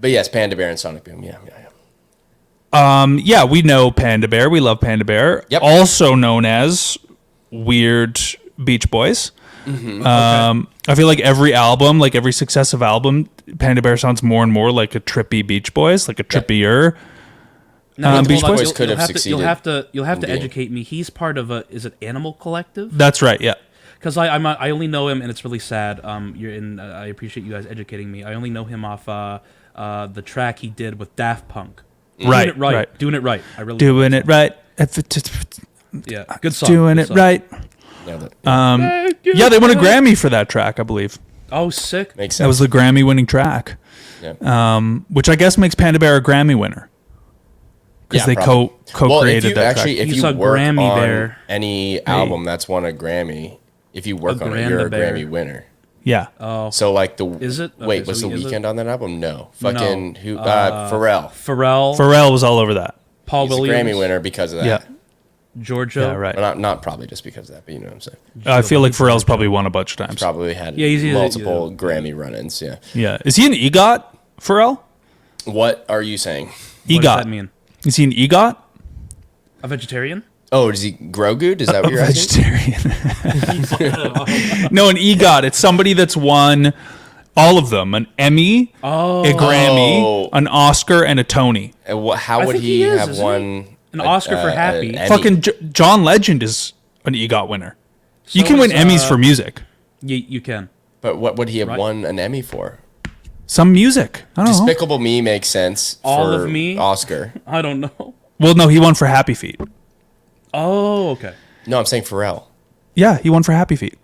But yes, Panda Bear and Sonic Boom. Yeah. Yeah, we know Panda Bear. We love Panda Bear. Yep. Also known as Weird Beach Boys. I feel like every album, like every successive album, Panda Bear sounds more and more like a trippy Beach Boys, like a trippier. Now, Beach hold on, Boys could have You'll have to in being. educate me. He's part of a. Is it Animal Collective? That's right. Yeah. Because I only know him, and it's really sad. You're in. I appreciate you guys educating me. I only know him off the track he did with Daft Punk. Right, Doing it right. right. Doing it right. I really Doing it right. Yeah, good song. Doing good it song. right. Nailed it. Yeah, they won a Grammy for that track, I believe. Oh, sick. Makes That was sense. the Grammy-winning track, Yeah. which I guess makes Panda Bear a Grammy winner because they probably. co-created well, if you that actually, track. if He's you a work Grammy on bear. any album that's won a Grammy, if you work on it, Granda you're a bear. Grammy winner. Yeah. Oh, So like is it? Wait, Okay, was so The is it? Weeknd on that album? No. Fucking No. who? Pharrell. Pharrell was all over that. Paul He's Williams, a Grammy winner because of that. Yeah. Giorgio. Yeah, right. Well, not probably just because of that, but you know what I'm saying. I feel like Pharrell's probably won a bunch of times. Probably had he's multiple Grammy run-ins. Yeah. Yeah. Is he an EGOT, Pharrell? What are you saying? What EGOT. does that mean? Is he an EGOT? A vegetarian? Oh, does he grow good? Is that what you're asking? Vegetarian. No, an EGOT. It's somebody that's won all of them: an Emmy, a Grammy, an Oscar, and a Tony. How would think he he is, have isn't won An Oscar for Happy. Emmy? Fucking John Legend is an EGOT winner. You can win Emmys for music. You can. But what would he have Right. won an Emmy for? Some music. I don't know. Despicable Me makes sense. All for of Me? Oscar. I don't know. Well, no, he won for Happy Feet. Oh, okay. No, I'm saying Pharrell. Yeah, he won for Happy Feet.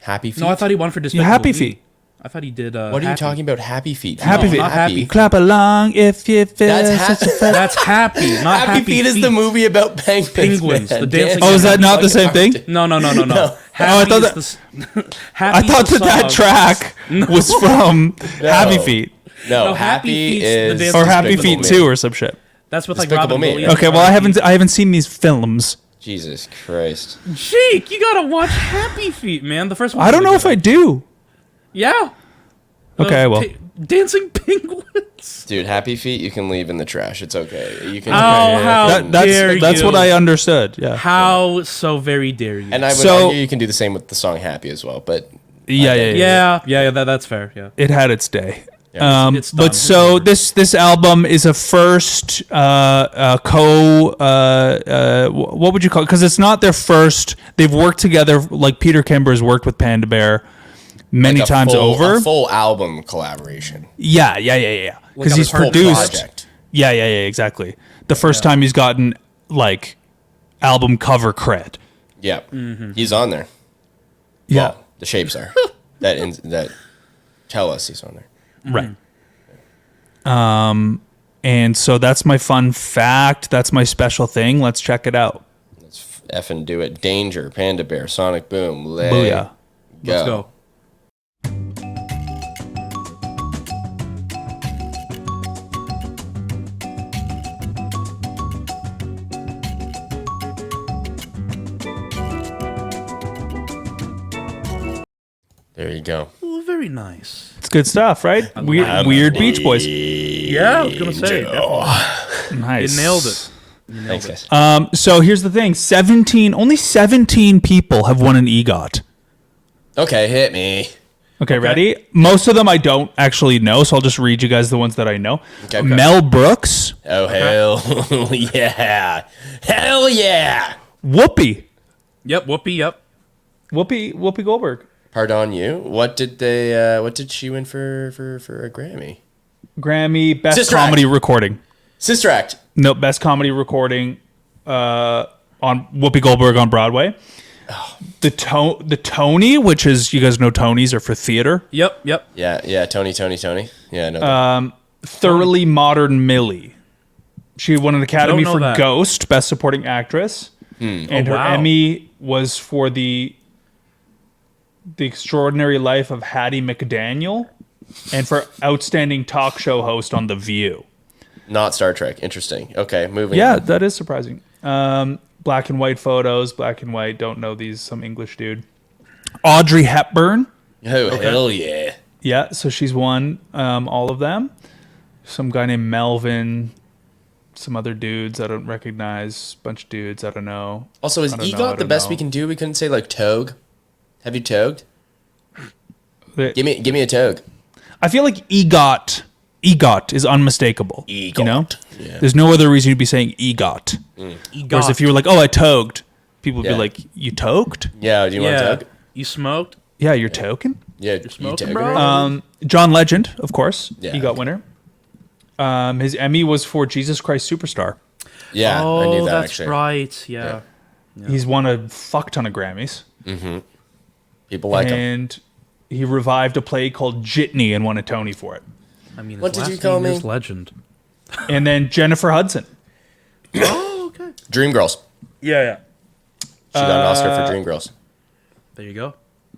Happy Feet. No, I thought he won for Despicable Happy Me. Feet. I thought he did. What are you talking about? Happy Feet. Happy Feet. not Happy. Clap along if you feel That's such a fat- That's Happy, not Happy Feet is the movie about Penguins, man. the dancing- Oh, is that not the same thing? No. No. Happy I thought is Happy I is thought the that song. track was from Happy Feet. No, No, Happy Happy Feet's the is dance- Or Happy Despicable Feet Me. 2 or some shit. That's with like Despicable Robin Me. Williams. Okay, well I haven't seen these films. Jesus Christ. Jake, you gotta watch Happy Feet, man. The first one. I don't know if I do. Yeah. Okay, well. Dancing penguins. Dude, Happy Feet you can leave in the trash. It's okay. You can. How dare That's you. what I understood. Yeah. How so very dare you? And I would So- argue you can do the same with the song Happy as well. But Yeah. that's fair. Yeah. It had its day. It's done. But so this album is a first what would you call it? Because it's not their first. They've worked together. Like Peter Kimber's worked with Panda Bear many like a times over. A full album collaboration. Yeah. Because Like a he's full produced. project. Yeah, exactly. The first time he's gotten like album cover cred. Yeah. He's on there. Yeah. Well, the shapes are. that tell us he's on there. Right. And so that's my fun fact. That's my special thing. Let's check it out. Let's effing do it. Danger, Panda Bear, Sonic Boom, Booyah. Let's go. There you go. Oh, very nice. It's good stuff, right? Weird Beach Boys. Yeah, I was gonna say. Definitely. Nice. You nailed it. Thanks, guys. So here's the thing: only 17 people have won an EGOT. Okay, hit me. Okay, ready? Most of them I don't actually know, so I'll just read you guys the ones that I know. Okay. Mel Brooks, Oh, hell yeah. Hell yeah. Whoopi Goldberg, Pardon you. What did she win for a Grammy? Grammy Best Sister Comedy Act. Recording. Sister Act. No, Best Comedy Recording on Whoopi Goldberg on Broadway. The Tony, which is, you guys know Tonys are for theater. Yep. Yeah, Tony. Yeah, I know that. Thoroughly Modern Millie. She won an Academy Don't know for that. Ghost, Best Supporting Actress. And her wow. Emmy was for the Extraordinary Life of Hattie McDaniel and for Outstanding Talk Show Host on The View. Not Star Trek. Interesting. Okay, moving Yeah, on. that is surprising. Black and white photos, black and white, don't know these, some English dude. Audrey Hepburn. Oh, hell yeah. Yeah, so she's won all of them. Some guy named Melvin, some other dudes I don't recognize, bunch of dudes I don't know. Also, is I don't know, I EGOT the don't best know. we can do? We couldn't say like Togue. Have you togued? They- Give me a togue. I feel like EGOT is unmistakable. EGOT. You know? Yeah. There's no other reason you'd be saying EGOT. Whereas if you were like, oh, I togued, people would Yeah. be like, you togued? Yeah, do you want Yeah. togue? You smoked? Yeah, you're token. Yeah, smoking, togue bro? already? John Legend, of course. Yeah, EGOT okay. winner. His Emmy was for Jesus Christ Superstar. Yeah, I knew Oh, that that's actually. right. Yeah. He's won a fuck ton of Grammys. People like him. And he revived a play called Jitney and won a Tony for it. I mean, What his did you last call name me? is Legend. And then Jennifer Hudson. Oh, okay. Dreamgirls. Yeah. She got an Oscar for Dreamgirls. There you go.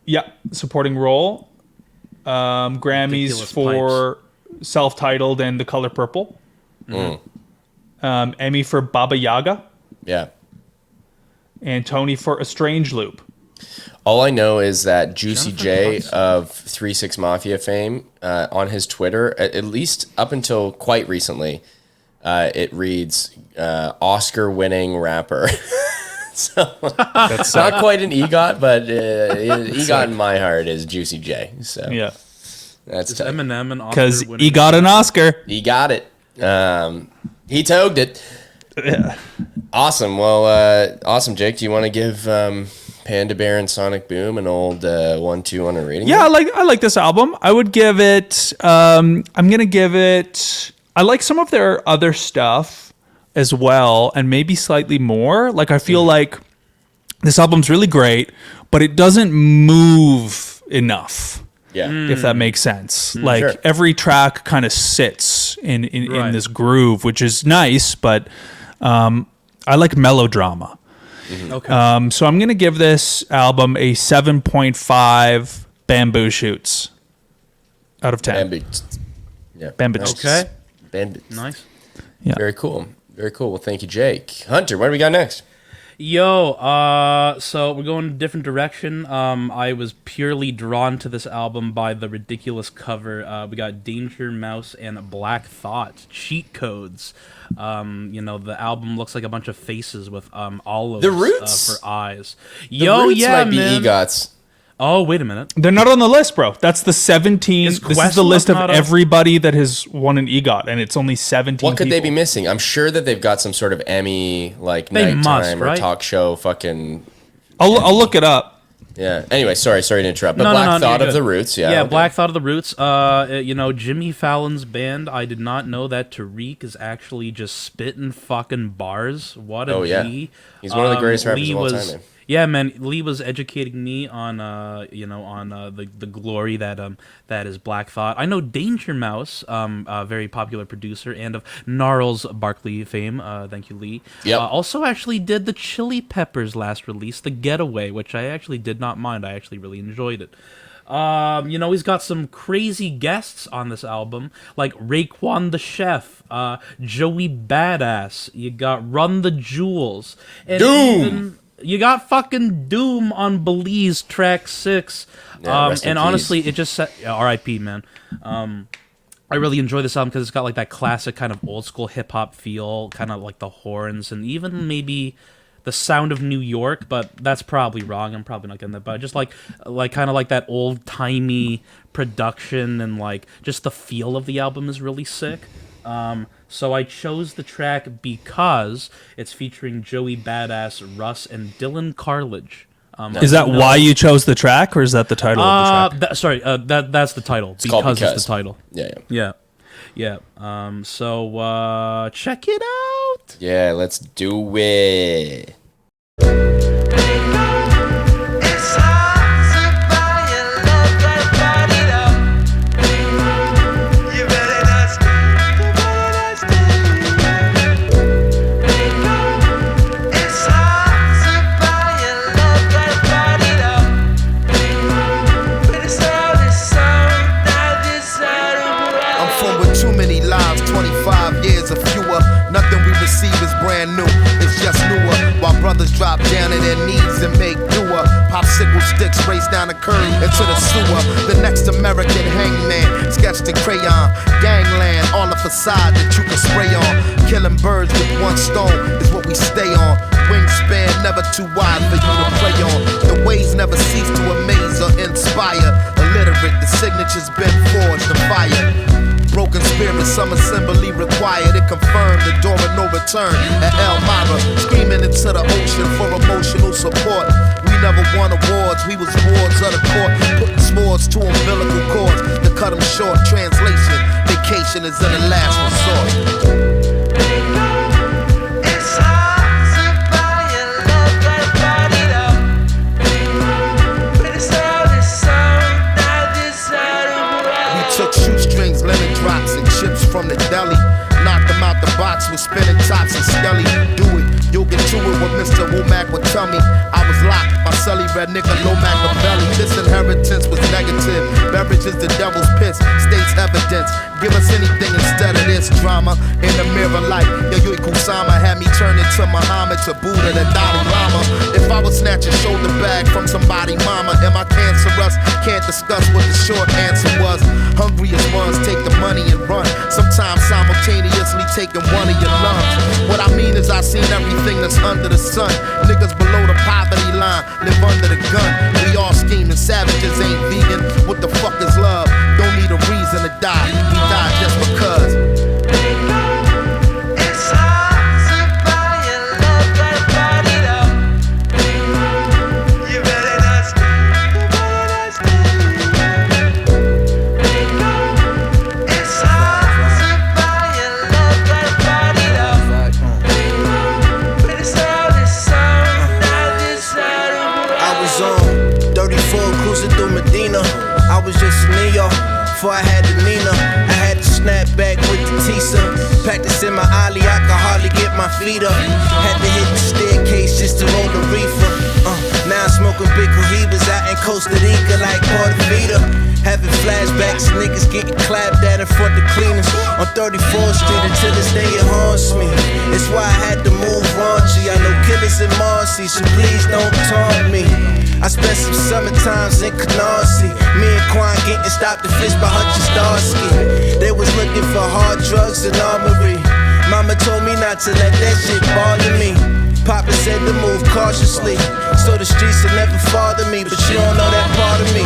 Yeah, supporting role. Grammys Ridiculous for self-titled and The Color Purple. Emmy for Baba Yaga. Yeah. And Tony for A Strange Loop. All I know is that Juicy J of 3 6 Mafia fame, on his Twitter, at least up until quite recently, it reads Oscar-winning rapper. So that's not quite an EGOT, but EGOT in my heart is Juicy J. So yeah, that's Eminem and because he got an Oscar. He got it. He togged it. Yeah. Awesome. Well, awesome, Jake. Do you want to give Panda Bear and Sonic Boom an old 1-2 on a rating? Yeah, I like this album. I would give it. I'm gonna give it. I like some of their other stuff as well, and maybe slightly more. Like I feel like this album's really great, but it doesn't move enough. Yeah. If that makes sense. Like Sure. every track kind of sits in this groove, which is nice, but I like melodrama. Okay. So I'm going to give this album a 7.5 bamboo shoots out of 10. Bamboo. Okay. Bandits. Nice. Yeah. Very cool. Very cool. Well, thank you, Jake. Hunter, what do we got next? Yo, so we're going a different direction. I was purely drawn to this album by the ridiculous cover. We got Danger Mouse and Black Thought, Cheat Codes. The album looks like a bunch of faces with olives The Roots? for eyes. The Roots might be EGOTs. Oh, wait a minute. They're not on the list, bro. That's the 17. This is the list of everybody that has won an EGOT, and it's only 17 What could they be people. missing? I'm sure that they've got some sort of Emmy, like, They nighttime must, or right? talk show fucking... I'll look it up. Yeah. Anyway, sorry to interrupt. But No, Black Thought you're of good. the Roots, yeah. Yeah, okay. Black Thought of the Roots. Jimmy Fallon's band. I did not know that Tariq is actually just spitting fucking bars. What a yeah. G. He's one of the greatest rappers Lee of all was, time, man. Yeah, man. Lee was educating me on, the glory that is Black Thought. I know Danger Mouse, a very popular producer, and of Gnarls Barkley fame. Thank you, Lee. Yep. Also, actually did the Chili Peppers' last release, The Getaway, which I actually did not mind. I actually really enjoyed it. He's got some crazy guests on this album, like Raekwon the Chef, Joey Badass. You got Run the Jewels, and Doom! You got fucking Doom on Belize track 6. Yeah, rest in and peace. honestly, it just said, R.I.P. man. I really enjoy this album because it's got like that classic kind of old school hip hop feel, kind of like the horns and even maybe the sound of New York, but that's probably wrong. I'm probably not getting that, but just like kind of like that old timey production and like just the feel of the album is really sick. So I chose the track because it's featuring Joey Badass, Russ, and Dylan Carledge. Is that why you chose the track, or is that the title of the track? That's the title. It's called Because. It's the title. Yeah. So check it out. Yeah, let's do it. Brothers drop down to their knees and make dua. Popsicle sticks race down the curb into the sewer. The next American hangman sketched in crayon. Gangland, all the facade that you can spray on. Killing birds with one stone is what we stay on. Wingspan never too wide for you to play on. The ways never cease to amaze or inspire. Illiterate, the signature's been forged in fire. Broken spirit, some assembly required. It confirmed the door of no return at Elmira. Screaming into the ocean for emotional support. We never won awards, we was wards of the court. Putting swords to umbilical cords to cut them short. Translation, vacation is in the last resort. From the deli, knocked them out the box with spinning tops and skelly. Do it, you'll get to it what Mr. Womack would tell me. I was locked, my celly read nigga low Machiavelli. This inheritance was negative, beverage is the devil's piss. States evidence. Give us anything instead of this drama. In the mirror like Yayoi Kusama had me turn into Muhammad, to Buddha, the Dalai Lama. If I was snatch a shoulder bag from somebody mama, am I cancerous? Can't discuss what the short answer was. Hungriest ones take the money and run, sometimes simultaneously taking one of your lungs. What I mean is I seen everything that's under the sun. Niggas below the poverty line live under the gun. We all scheming, savages ain't vegan. What the fuck is love? Don't need a reason to die. We die just because. It's hard to buy your love, gotta buy it up. You better not stay, you better not stay. It's hard to buy your love, gotta buy it up. But it's all this song, not this out. I was on 34 cruising through Medina. I was just a Neo before I had the Nina. I had to snap back with the Tisa. Practicing my ollie, I could hardly get my feet up. Had to hit the staircase just to roll the reefer. Now I'm smoking big cohibas out in Costa Rica like Puerto Vita. Having flashbacks, niggas getting clapped at in front of cleaners on 34th Street. Until this day it haunts me. It's why I had to move raunchy. I know killers in Marcy, so please don't taunt me. I spent some summer times in Canarsie. Me and Quan getting stopped and fished by Hutch and Starsky. They was looking for hard drugs and armory. Mama told me not to let that shit bother me. Papa said to move cautiously, so the streets will never bother me. But you don't know that part of me.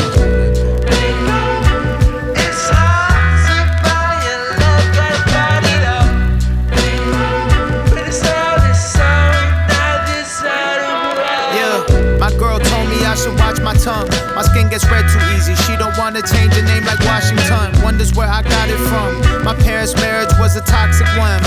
It's hard to buy your love, gotta buy it up. But it's all this song, not this out of world. Yeah, my girl told me I should watch my tongue. My skin gets red too easy. She don't wanna change her name like Washington. Wonders where I got it from. My parents' marriage was a toxic one.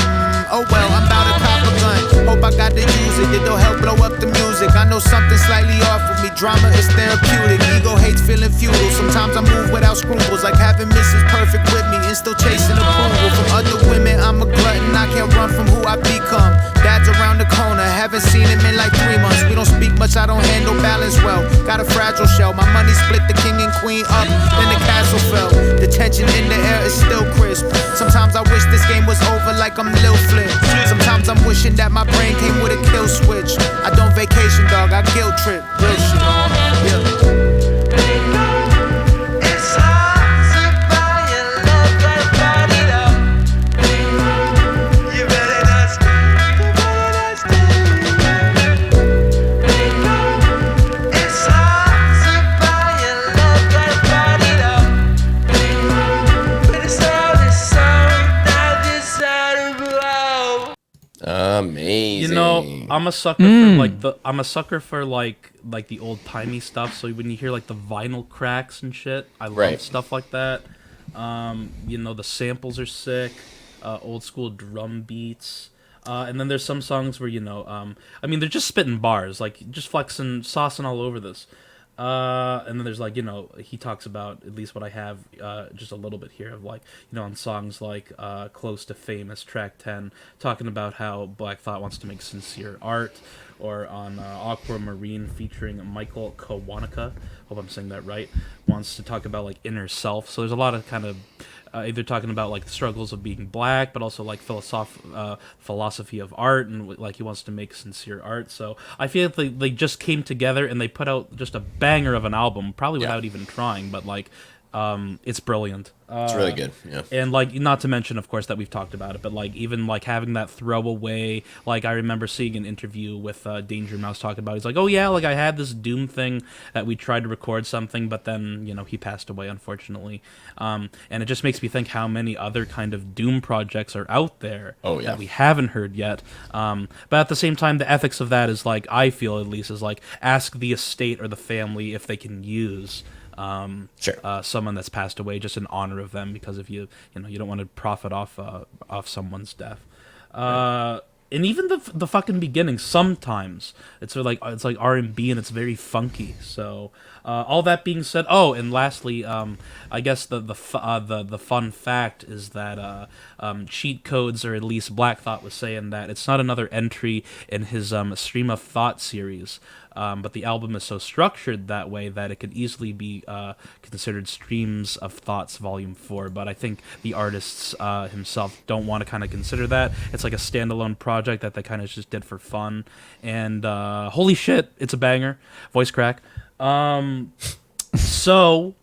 Oh well, I'm bout to cop a gun. Hope I got to use it. It'll help blow up the music. I know something slightly off with me. Drama is therapeutic. Ego hates feeling futile. Sometimes I move without scruples, like having Mrs. Perfect with me and still chasing approval from other women. I'm a glutton. I can't run from who I become. Dad's around the corner. Haven't seen him in like 3 months. We don't speak much. I don't handle balance well. Got a fragile shell. My money split the king and queen up. Then the castle fell. The tension in the air is still crisp. Sometimes I wish this game was over like I'm Lil Flip. Sometimes I'm wishing that my brain came with a kill switch. I don't vacation, dog, I guilt trip. Real shit. Yeah. It's hard to buy your love, gotta buy it up. You better not stay, you better not stay. It's hard to buy your love, gotta buy it up. But it's all this song, not this out of world. Amazing. You know, I'm a sucker for like the old timey stuff. So when you hear like the vinyl cracks and shit, I love stuff like that. You know, the samples are sick. Old school drum beats. And then there's some songs where, you know, I mean, they're just spitting bars, like just flexing, saucing all over this. And then there's like, you know, he talks about, at least what I have, just a little bit here of like, you know, on songs like Close to Famous, track 10, talking about how Black Thought wants to make sincere art, or on Aquamarine featuring Michael Kawanaka, hope I'm saying that right, wants to talk about like inner self. So there's a lot of kind of either talking about like the struggles of being black, but also like philosophy of art, and like he wants to make sincere art. So I feel like they just came together and they put out just a banger of an album, probably without even trying, but like it's brilliant. It's really good, yeah. And like, not to mention, of course, that we've talked about it, but like even like having that throwaway, like I remember seeing an interview with Danger Mouse talking about, he's like, oh yeah, like I had this Doom thing that we tried to record something, but then, you know, he passed away, unfortunately. And it just makes me think how many other kind of Doom projects are out there that we haven't heard yet. But at the same time, the ethics of that is like, I feel at least, is like, ask the estate or the family if they can use someone that's passed away, just in honor of them, because if you know, you don't want to profit off someone's death. And even the fucking beginning, sometimes it's like R&B and it's very funky. So all that being said, oh, and lastly, I guess the fun fact is that Cheat Codes, or at least Black Thought, was saying that it's not another entry in his Stream of Thought series. but the album is so structured that way that it could easily be considered Streams of Thoughts Volume 4. But I think the artists himself don't want to kind of consider that. It's like a standalone project that they kind of just did for fun. And holy shit, it's a banger. Voice crack. So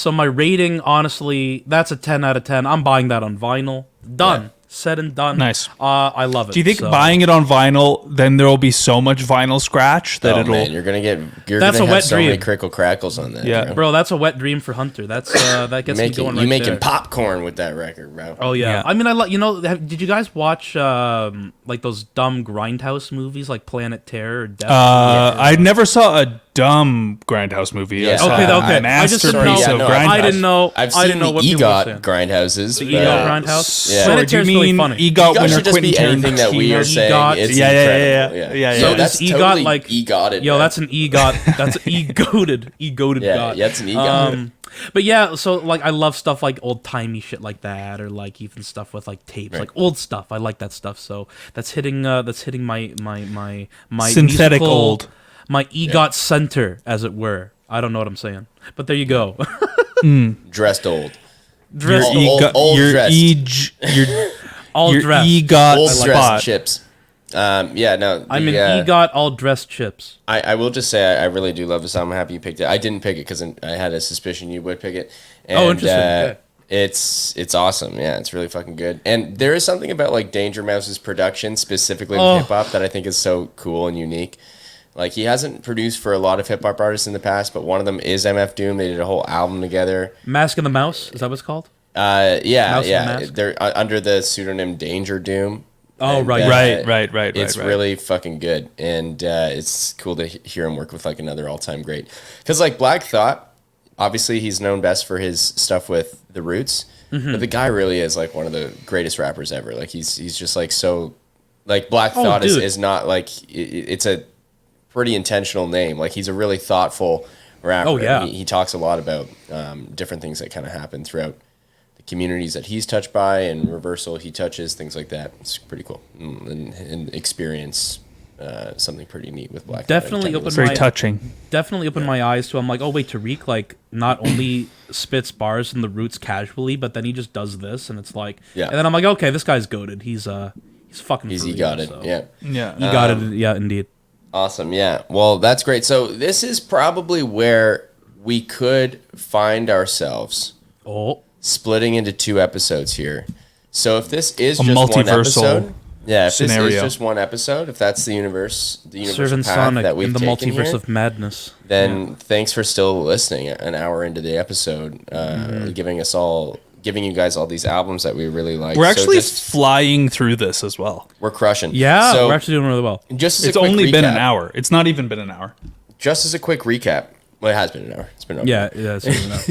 my rating, honestly, that's a 10 out of 10. I'm buying that on vinyl. Done. Yeah. Said and done. Nice. I love it. Do you think buying it on vinyl, then there will be so much vinyl scratch that it'll? Man, you're gonna have so many crickle crackles on that. Yeah, bro, that's a wet dream for Hunter. That's that gets me going. You making popcorn with that record, bro? Oh yeah. I mean, did you guys watch like those dumb Grindhouse movies like Planet Terror or Death? I never saw a dumb Grindhouse movie. Yeah. Okay. I just didn't know. I didn't know. I've I seen didn't know the what people were saying. Grindhouses. The EGOT Grindhouse. Yeah. Planet Terror's really funny. EGOT should just be anything that we are saying. It's incredible. Yeah. So that's EGOT totally like EGOTed. Yo, that's an EGOT. That's an EGOTed. Yeah, it's an EGOT. But yeah, so like I love stuff like old timey shit like that, or like even stuff with like tapes, like old stuff. I like that stuff. So that's hitting my synthetic musical, old, my EGOT center, as it were. I don't know what I'm saying, but there you go. Dressed old. Dressed old dressed. All dressed. EGOT old spot. dressed chips. I'm an EGOT all dressed chips. I will just say I really do love this album. I'm happy you picked it. I didn't pick it because I had a suspicion you would pick it. And, interesting. Okay. It's awesome. Yeah, it's really fucking good. And there is something about like Danger Mouse's production, specifically with hip hop, that I think is so cool and unique. Like, he hasn't produced for a lot of hip hop artists in the past, but one of them is MF Doom. They did a whole album together. Mask and the Mouse, is that what it's called? Yeah. They're under the pseudonym Danger Doom. Oh, and, right. It's really fucking good, and it's cool to hear him work with like another all-time great. Because like Black Thought, obviously he's known best for his stuff with The Roots, but the guy really is like one of the greatest rappers ever. Like he's just like so, like Black Thought is not like it's a pretty intentional name. Like he's a really thoughtful rapper. Oh yeah, he talks a lot about different things that kind of happen throughout communities that he's touched by, and Reversal he touches, things like that. It's pretty cool and experience something pretty neat with Black. Definitely opened very touching. Definitely opened my eyes to. I'm like, oh wait, Tariq like not only spits bars in The Roots casually, but then he just does this, and it's like, and then I'm like, okay, this guy's goated. He's fucking. He's EGOTed. So. Yeah. EGOTed. Yeah, indeed. Awesome. Yeah. Well, that's great. So this is probably where we could find ourselves. Splitting into 2 episodes here. So if this is just one episode, if scenario. this is just one episode, if that's the universal Servant path Sonic that we've in the taken multiverse here, of madness, then thanks for still listening an hour into the episode, giving you guys all these albums that we really like. We're actually flying through this as well. We're crushing. Yeah, so we're actually doing really well. It's only been an hour. It's not even been an hour. Just as a quick recap. Well, it has been an hour. It's been over. Yeah, it's been enough.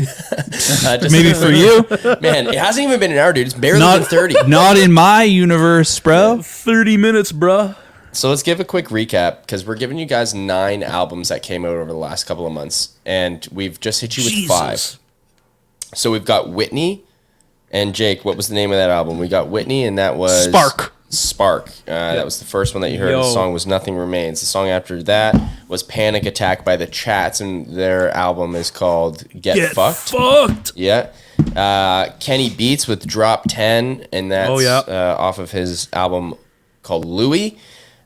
Maybe for you. Man, it hasn't even been an hour, dude. It's barely been 30. Not in my universe, bro. 30 minutes, bro. So let's give a quick recap, because we're giving you guys 9 albums that came out over the last couple of months, and we've just hit you with 5. So we've got Whitney, and Jake, what was the name of that album? We got Whitney, and that was... Spark. That was the first one that you heard. The song was Nothing Remains. The song after that was Panic Attack by the Chats, and their album is called Get Fucked. Yeah. Kenny Beats with Drop 10, and that's off of his album called Louie.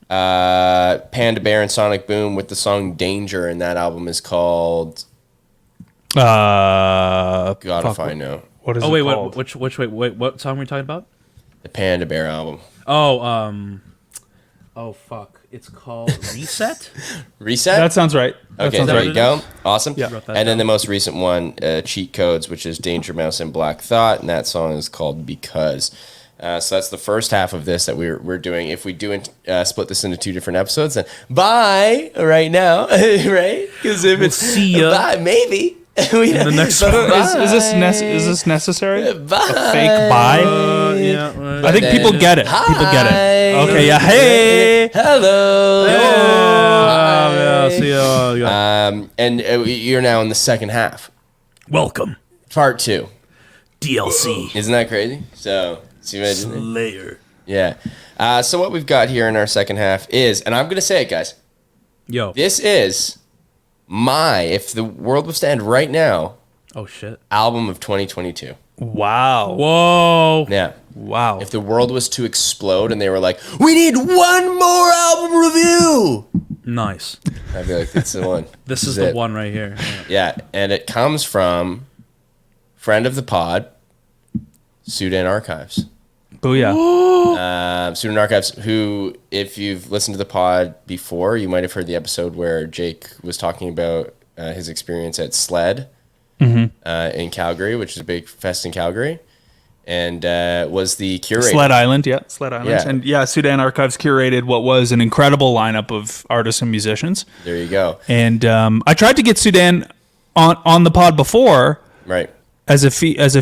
Panda Bear and Sonic Boom with the song Danger, and that album is called... God, if I know. What is it called? Wait, what song are we talking about? The Panda Bear album. Fuck. It's called Reset? Reset? That sounds right. Okay, there you go. Awesome. Yeah. And then the most recent one, Cheat Codes, which is Danger Mouse and Black Thought, and that song is called Because. So that's the first half of this that we're doing. If we do split this into 2 different episodes, then bye right now, right? Because if it's see ya. Bye, maybe. The next one. Is this necessary? Bye. A fake bye? I think people get it. Hi. People get it. Okay, yeah. Hey. Hello. See ya. And you're now in the second half. Welcome. Part 2. DLC. Isn't that crazy? So, see what I did there? Slayer. Yeah. So what we've got here in our second half is, and I'm going to say it, guys. Yo. This is if the world would stand right now, Oh, shit. album of 2022. Wow. Whoa. Yeah. Wow. If the world was to explode and they were like, we need one more album review, Nice. I'd be like, that's the one. This is the it. one right here. Yeah, and it comes from friend of the pod, Sudan Archives. Booyah. Sudan Archives, who, if you've listened to the pod before, you might have heard the episode where Jake was talking about his experience at SLED in Calgary, which is a big fest in Calgary, and was the curator. Sled Island, yeah. Sled Island. Yeah. And yeah, Sudan Archives curated what was an incredible lineup of artists and musicians. There you go. And I tried to get Sudan on the pod before. Right. As a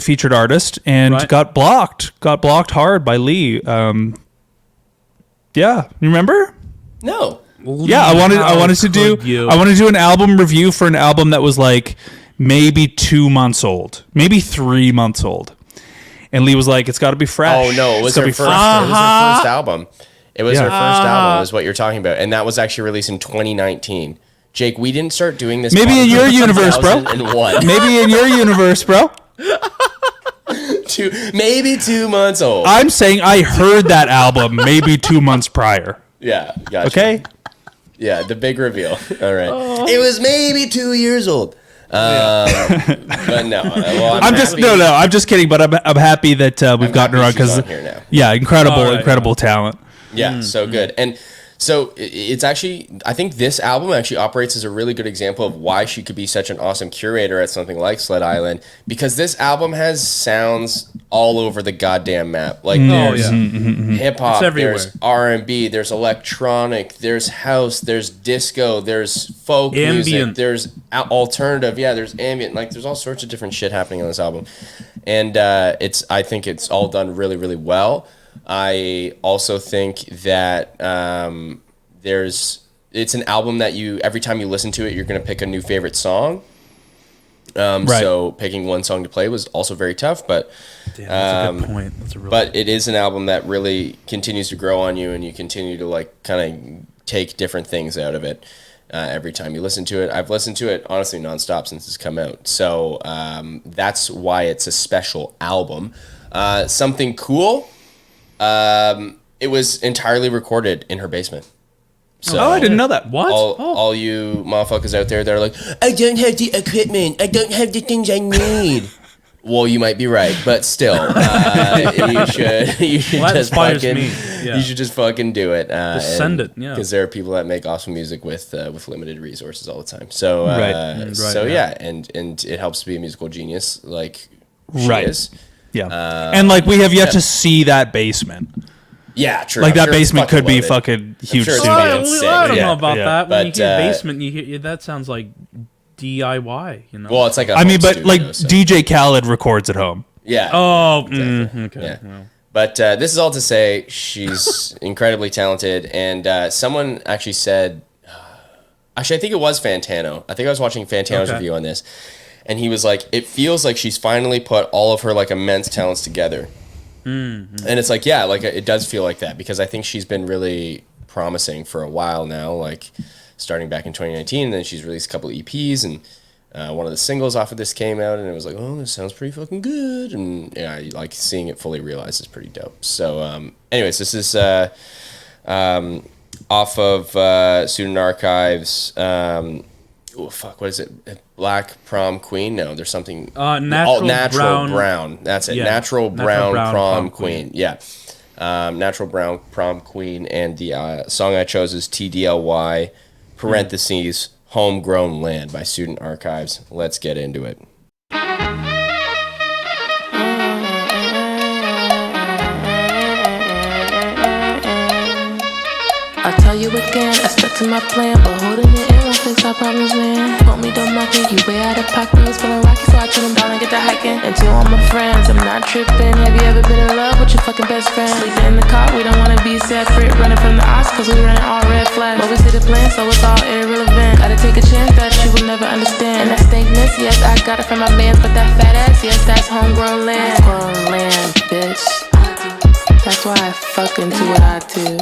featured artist, and got blocked hard by Lee. Yeah, you remember? No. Yeah, I wanted to do an album review for an album that was like maybe 2 months old, maybe 3 months old, and Lee was like, "It's got to be fresh." Oh no, it was her first. It was her first album. It was her first album. Is what you're talking about, and that was actually released in 2019. Jake, we didn't start doing this. Maybe in your universe, bro. Maybe in your universe, bro. Maybe 2 months old. I'm saying I heard that album maybe 2 months prior. Yeah, gotcha. Okay. Yeah, the big reveal. All right. It was maybe 2 years old. But no. Well, I'm just kidding. But I'm happy that we've gotten her on because incredible talent. Yeah, so good. And so it's actually, I think this album actually operates as a really good example of why she could be such an awesome curator at something like Sled Island, because this album has sounds all over the goddamn map. Like there's hip hop, there's R&B, there's electronic, there's house, there's disco, there's folk music, there's alternative, there's ambient, like there's all sorts of different shit happening on this album. And I think it's all done really, really well. I also think that it's an album that every time you listen to it, you're going to pick a new favorite song. So picking one song to play was also very tough, but that's a good point. That's a real but it is an album that really continues to grow on you, and you continue to like kind of take different things out of it every time you listen to it. I've listened to it honestly nonstop since it's come out, so that's why it's a special album. Something cool. It was entirely recorded in her basement. So I didn't know that. What? All you motherfuckers out there that are like, I don't have the equipment, I don't have the things I need. Well, you might be right, but still, you should just fucking, you should just fucking do it. Just send it, because there are people that make awesome music with limited resources all the time. So, and it helps to be a musical genius, like she is. Yeah, and like we have yet to see that basement. Yeah, true. Like that basement could be fucking huge. Sure I don't know about that. When you hear basement, you hear that sounds like DIY. You know. Well, it's like but DJ Khaled records at home. Yeah. Oh, exactly. Okay. Yeah. Well. But this is all to say she's incredibly talented, and someone actually said, I think it was Fantano. I think I was watching Fantano's review on this. And he was like, it feels like she's finally put all of her like immense talents together. Mm-hmm. And it's like, yeah, like it does feel like that, because I think she's been really promising for a while now, like starting back in 2019. And then she's released a couple of EPs, and one of the singles off of this came out, and it was like, oh, this sounds pretty fucking good. And yeah, like seeing it fully realized is pretty dope. So anyways, this is off of Sudan Archives. What is it? Black Prom Queen? No, there's something. Natural brown. That's it. Yeah. Natural brown prom queen. Yeah. Natural Brown Prom Queen. And the song I chose is TDLY, parentheses, Homegrown Land by Student Archives. Let's get into it. I'll tell you again, I stuck to my plan, but holding it in won't fix our problems, man. Homie, don't mock it, you way out of pocket. Was feeling rocky, so I told him down and get to hiking. And to all my friends, I'm not tripping. Have you ever been in love with your fucking best friend? Sleeping in the car, we don't wanna be separate. Running from the odds, cause we running all red flags. But we see the plan, so it's all irrelevant. Gotta take a chance that you will never understand. And that stankness, yes, I got it from my mans. But that fat ass, yes, that's homegrown land. Homegrown land, bitch. That's why I fucking do what I do.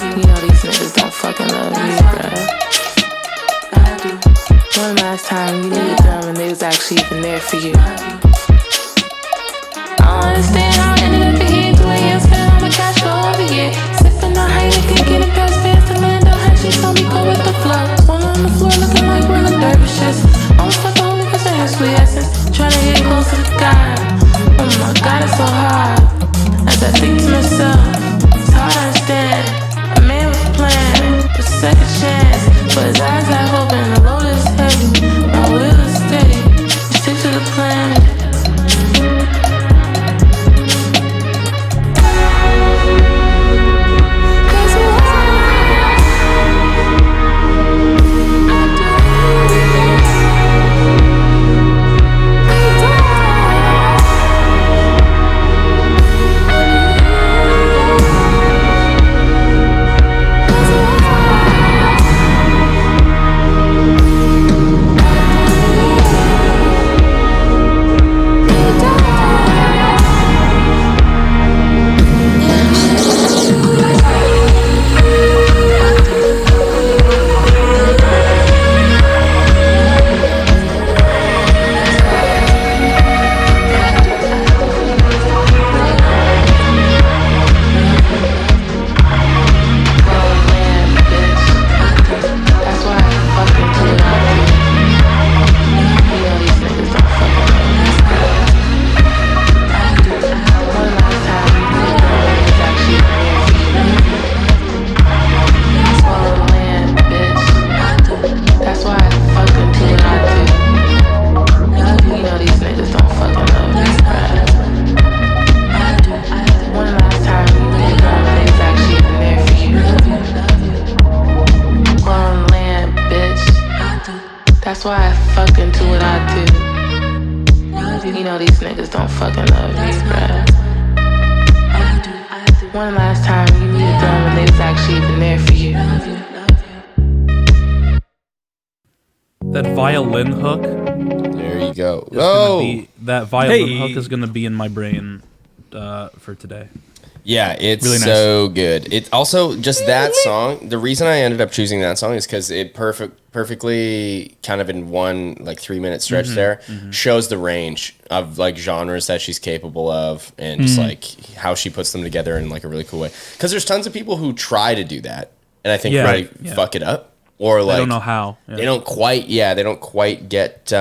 You know these niggas don't fucking love me, bruh. One last time you needed them and they was actually even there for you. I don't understand how I ended up here the way you spent all my cash for over here. Sipping on how you can get it past fast to land up. How she saw me go with the flow. One on the floor looking like we're the dervishes. Almost like the Holy Ghost and his sweet essence. Trying to get closer to God. Oh my God, it's so hard. As I think to myself, it's hard to understand. A man with a plan, with a second chance. But his eyes have open, the load is heavy. My will is steady. Stick to the plan. That's why I fucking do what I do. You know these niggas don't fucking love me, bruh. One last time you needed them and they was actually even there for you. That violin hook. There you go. That violin hook is gonna be in my brain for today. Yeah, it's really nice. so good. It also just that song. The reason I ended up choosing that song is because it perfectly kind of in one like 3-minute stretch there shows the range of like genres that she's capable of and just like how she puts them together in like a really cool way. Because there's tons of people who try to do that and I think really fuck it up or like I don't know how. Yeah. They don't quite get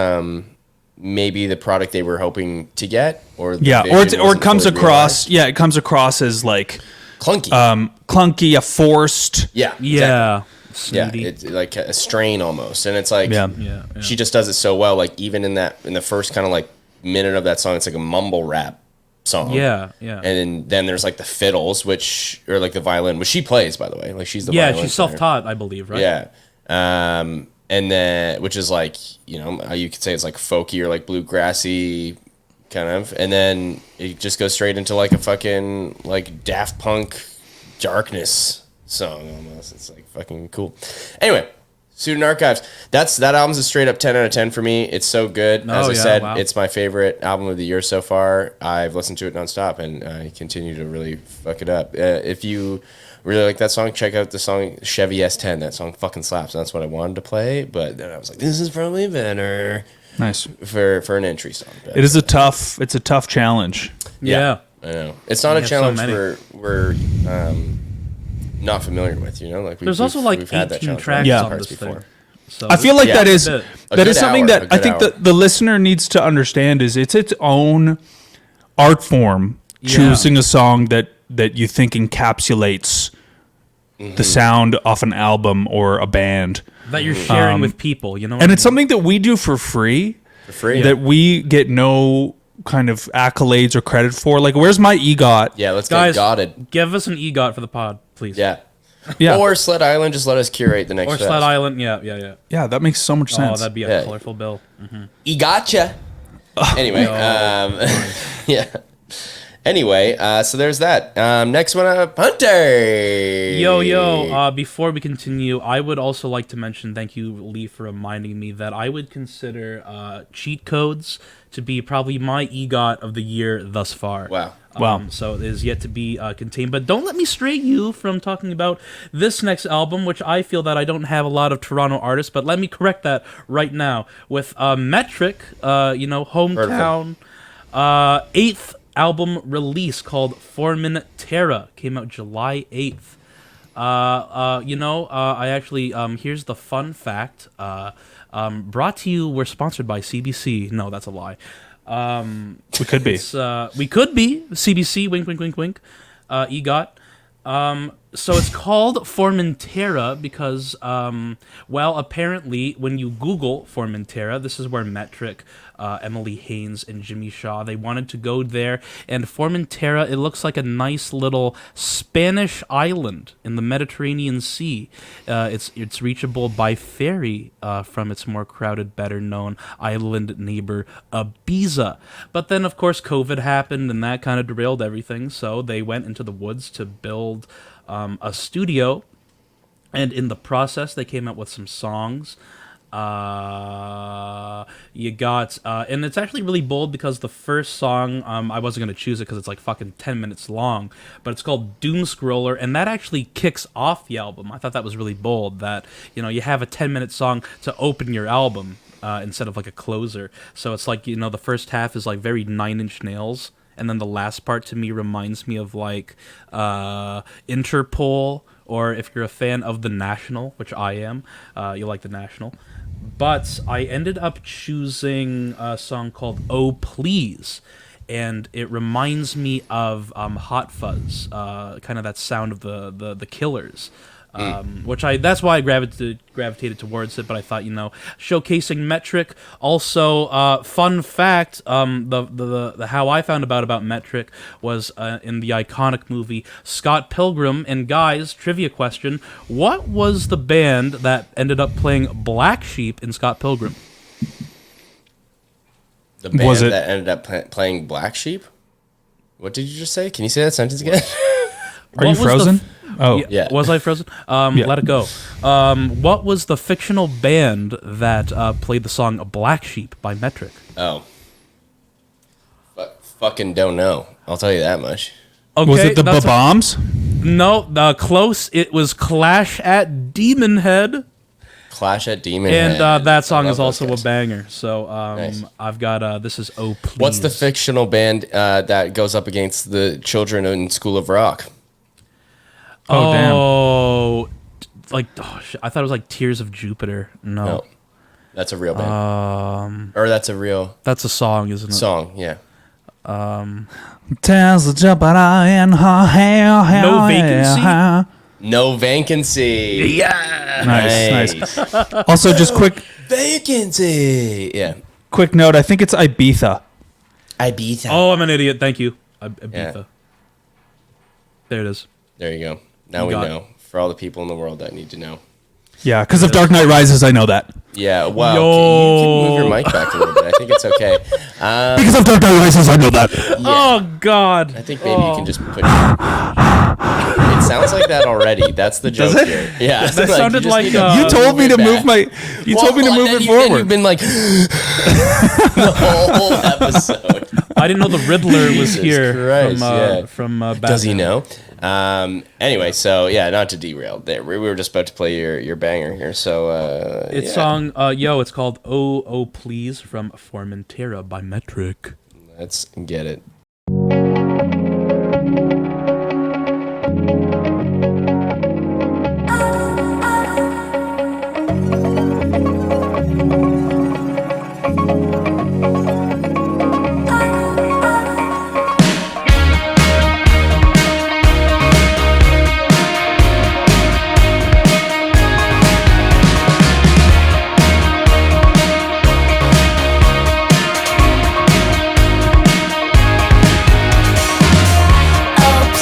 maybe the product they were hoping to get, or it comes across. Yeah, it comes across as like clunky, forced. Yeah, yeah, exactly. Yeah. It's like a strain almost, and it's like she just does it so well. Like even in the first kind of like minute of that song, it's like a mumble rap song. Yeah. And then there's like the fiddles, or like the violin, which she plays, by the way. Like she's the violin she's self-taught, I believe, right? Yeah. And then, which is like, you could say it's like folky or like bluegrassy kind of. And then it just goes straight into like a fucking like Daft Punk darkness song almost. It's like fucking cool. Anyway, Sudan Archives. That album's a straight up 10 out of 10 for me. It's so good. As I said, it's my favorite album of the year so far. I've listened to it nonstop and I continue to really fuck it up. If you really like that song, check out the song Chevy S10. That song fucking slaps. That's what I wanted to play, but then I was like, this is probably better. Nice for an entry song. But it's a tough challenge. Yeah. I know. It's not a challenge we're not familiar with, like there's also like 18 tracks on this before. So I feel like that is something that I think the listener needs to understand is it's its own art form, choosing a song that you think encapsulates the sound off an album or a band that you're sharing with people, and it's something that we do for free that we get no kind of accolades or credit for. Like, where's my EGOT? Yeah, let's guys, get gotted. Give us an EGOT for the pod, please. Yeah. Or Sled Island, just let us curate the next. Or Sled Island, yeah. Yeah, that makes so much sense. Oh, that'd be a colorful bill. EGOTcha. Anyway, yeah. Anyway, so there's that. Next one up, Hunter. Yo. Before we continue, I would also like to mention, thank you, Lee, for reminding me that I would consider Cheat Codes to be probably my EGOT of the year thus far. Wow. So it is yet to be contained. But don't let me stray you from talking about this next album, which I feel that I don't have a lot of Toronto artists, but let me correct that right now. With Metric, Hometown, 8th album release called Formentera, came out July 8th. I actually, here's the fun fact. Brought to you, we're sponsored by CBC. No, that's a lie. We could be. We could be. CBC, wink, wink, wink, wink. EGOT. So it's called Formentera because, apparently when you Google Formentera, this is where Metric, Emily Haynes, and Jimmy Shaw, they wanted to go there. And Formentera, it looks like a nice little Spanish island in the Mediterranean Sea. It's reachable by ferry from its more crowded, better-known island neighbor, Ibiza. But then, of course, COVID happened, and that kind of derailed everything. So they went into the woods to build a studio, and in the process they came up with some songs. You got and it's actually really bold because the first song, I wasn't going to choose it because it's like fucking 10 minutes long, but it's called Doom Scroller, and that actually kicks off the album. I thought that was really bold that, you have a 10-minute song to open your album instead of like a closer. So it's like, the first half is like very Nine Inch Nails, and then the last part to me reminds me of like Interpol, or if you're a fan of The National, which I am, you like The National. But I ended up choosing a song called Oh Please, and it reminds me of Hot Fuzz, kind of that sound of the Killers. That's why I gravitated towards it, but I thought, showcasing Metric. Also, fun fact, the how I found about Metric was in the iconic movie Scott Pilgrim. And guys, trivia question, what was the band that ended up playing Black Sheep in Scott Pilgrim? The band that ended up playing Black Sheep? What did you just say? Can you say that sentence again? Are you frozen? Yeah. Was I frozen? Let it go. What was the fictional band that played the song Black Sheep by Metric? Oh. Fucking don't know. I'll tell you that much. Okay, was it the Bombs? No, close. It was Clash at Demon Head. Clash at Demon Head. And that song is also a banger. So nice. I've got, this is Oh Please. What's the fictional band that goes up against the children in School of Rock? Oh, damn. I thought it was like Tears of Jupiter. No. That's a real band. That's a song, isn't it? Song, yeah. Tears of Jupiter in her hair. No Vacancy? No Vacancy. Yeah. Nice. Also, just quick. Vacancy. Yeah. Quick note, I think it's Ibiza. Oh, I'm an idiot. Thank you. Ibiza. Yeah. There it is. There you go. Now we know. For all the people in the world that need to know. Yeah, because of Dark Knight Rises, I know that. Yeah, wow. You can move your mic back a little bit. I think it's okay. Because of Dark Knight Rises, I know that. Yeah. Oh, God. I think maybe you can just put... It sounds like that already. That's the joke here. Yeah. That sounded like... you told me to move my... You told me to move it forward. You've been like... the whole episode. I didn't know the Riddler was here from Batman. Does he know? Anyway, so yeah, not to derail there. We were just about to play your banger here. So song it's called Oh Please from Formentera by Metric. Let's get it. Oh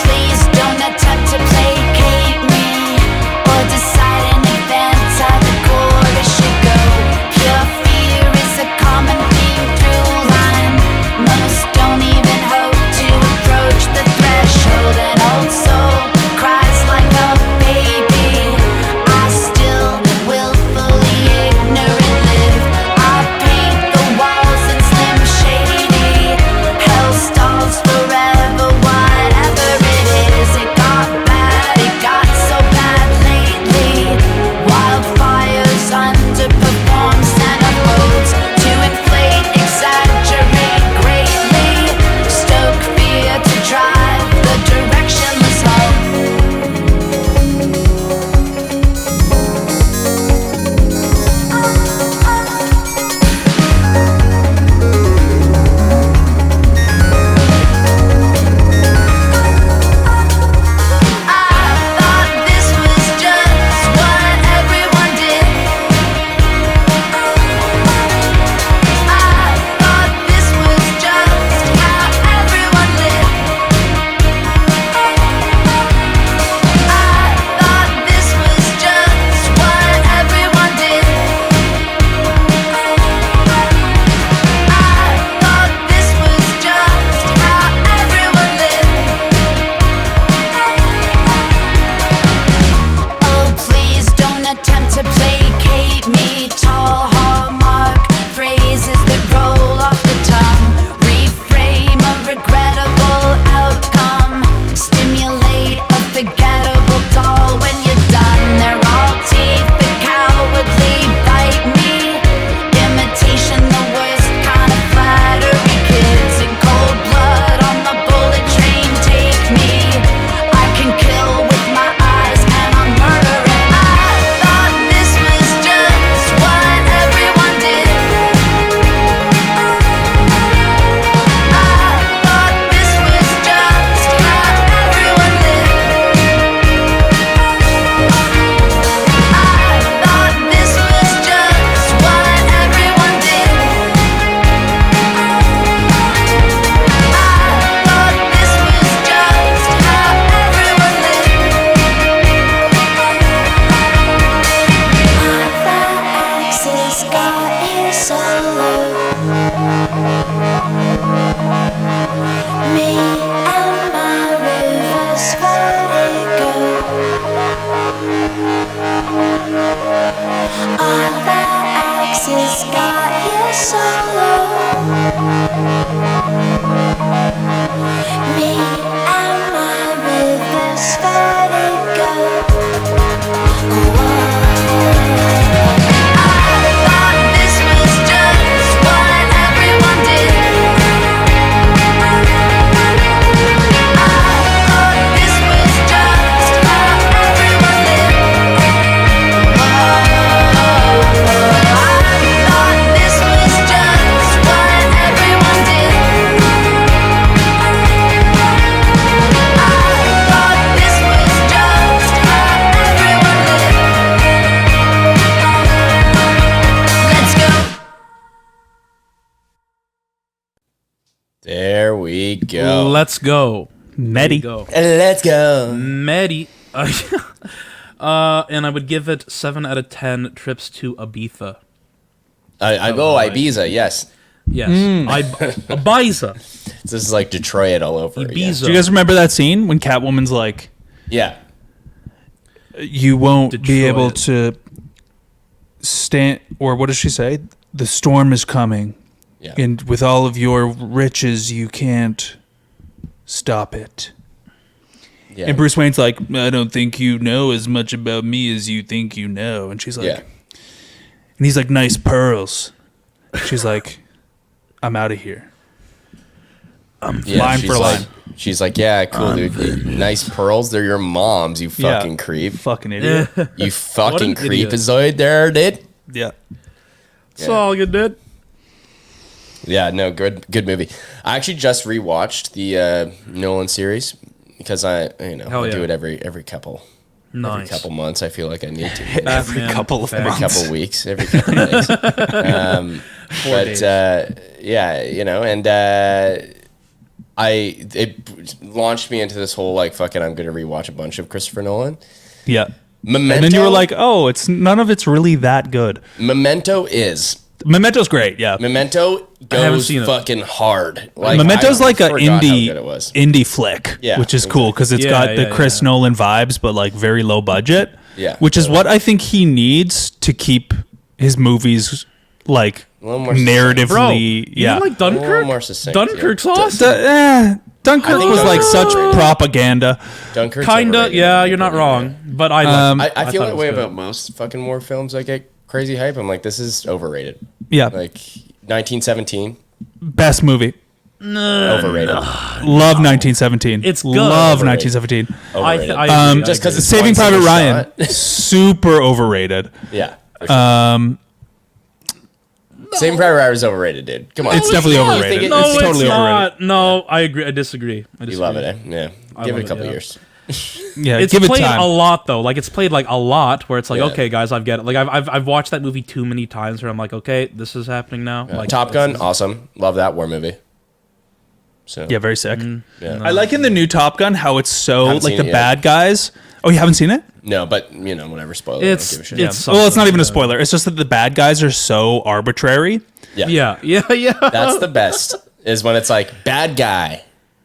Me and my rivers vertigo. I thought this was just what everyone did. I thought this was just how everyone lived. I thought this was just what everyone did. I thought this was just how everyone lived. Let's go. There we go. Let's go. Medi. Go. Let's go. Medi. And I would give it 7 out of 10 trips to Ibiza. I go Ibiza, yes. Yes. Ibiza. This is like Detroit all over again. Ibiza. Do you guys remember that scene when Catwoman's like, Yeah. you won't be able Detroit. to stand, or what does she say? The storm is coming. Yeah. And with all of your riches, you can't stop it. Yeah. And Bruce Wayne's like, I don't think you know as much about me as you think you know. And she's like, Yeah. and he's like, nice pearls. She's like, I'm out of here. Yeah, line she's for like, line. She's like, yeah, cool, dude. Nice pearls. They're your mom's, you fucking creep. Fucking idiot. You fucking What an idiot. creepazoid there, dude. Yeah. It's all good, dude. Yeah, no, good movie. I actually just rewatched the Nolan series because I Hell do yeah. it every couple Nice. months. I feel like I need to. Batman, couple of facts. Every couple weeks, every couple days. But days. yeah, and it launched me into this whole like fucking I'm gonna rewatch a bunch of Christopher Nolan. Yeah. Memento, And then you were like, oh, none of it's really that good. Memento Memento's great, yeah. Memento haven't goes seen it. fucking hard. Like, Memento's I like an forgot how indie good it was. indie flick, Yeah, which is cool because it's Yeah, got the yeah, Chris yeah. Nolan vibes, but like very low budget. Yeah, which is what I think he needs to keep his movies like little more narratively. Bro, yeah, you like A little Dunkirk? more succinct, Dunkirk's yeah. awesome. Dunkirk think was like Dunkirk's such overrated. propaganda. Dunkirk's Kinda, overrated, yeah, in you're my not opinion, wrong. But I I feel thought that it way was good. about most fucking war films. I get crazy hype. I'm like, this is overrated. Yeah, Like 1917, best movie. overrated. Love 1917. It's good. Love Overrated. 1917. Overrated. I agree, just I agree. because it's Saving one Private single Ryan, shot. super overrated. Yeah. for sure. Saving Private Ryan is overrated, dude. Come on. It's definitely You think overrated. it's It's totally not. No, I agree. I disagree. You love it, eh? Yeah. Give love it a couple it, yeah. years. Yeah, It's give it played time. a lot though. Like it's played like a lot. Where it's like, Yeah. okay, guys, I've get it. Like I've watched that movie too many times. Where I'm like, okay, this is happening now. Like Top Gun, awesome. Love that war movie. So Yeah, very sick. yeah. I like in the new Top Gun how it's so Haven't like seen the it yet. bad guys. Oh, you haven't seen it? No, but whatever. Spoiler. It's I don't give a shit. it's Well, it's not even a something, spoiler. It's just that the bad guys are so arbitrary. yeah. Yeah. That's the best. Is when it's like bad guy.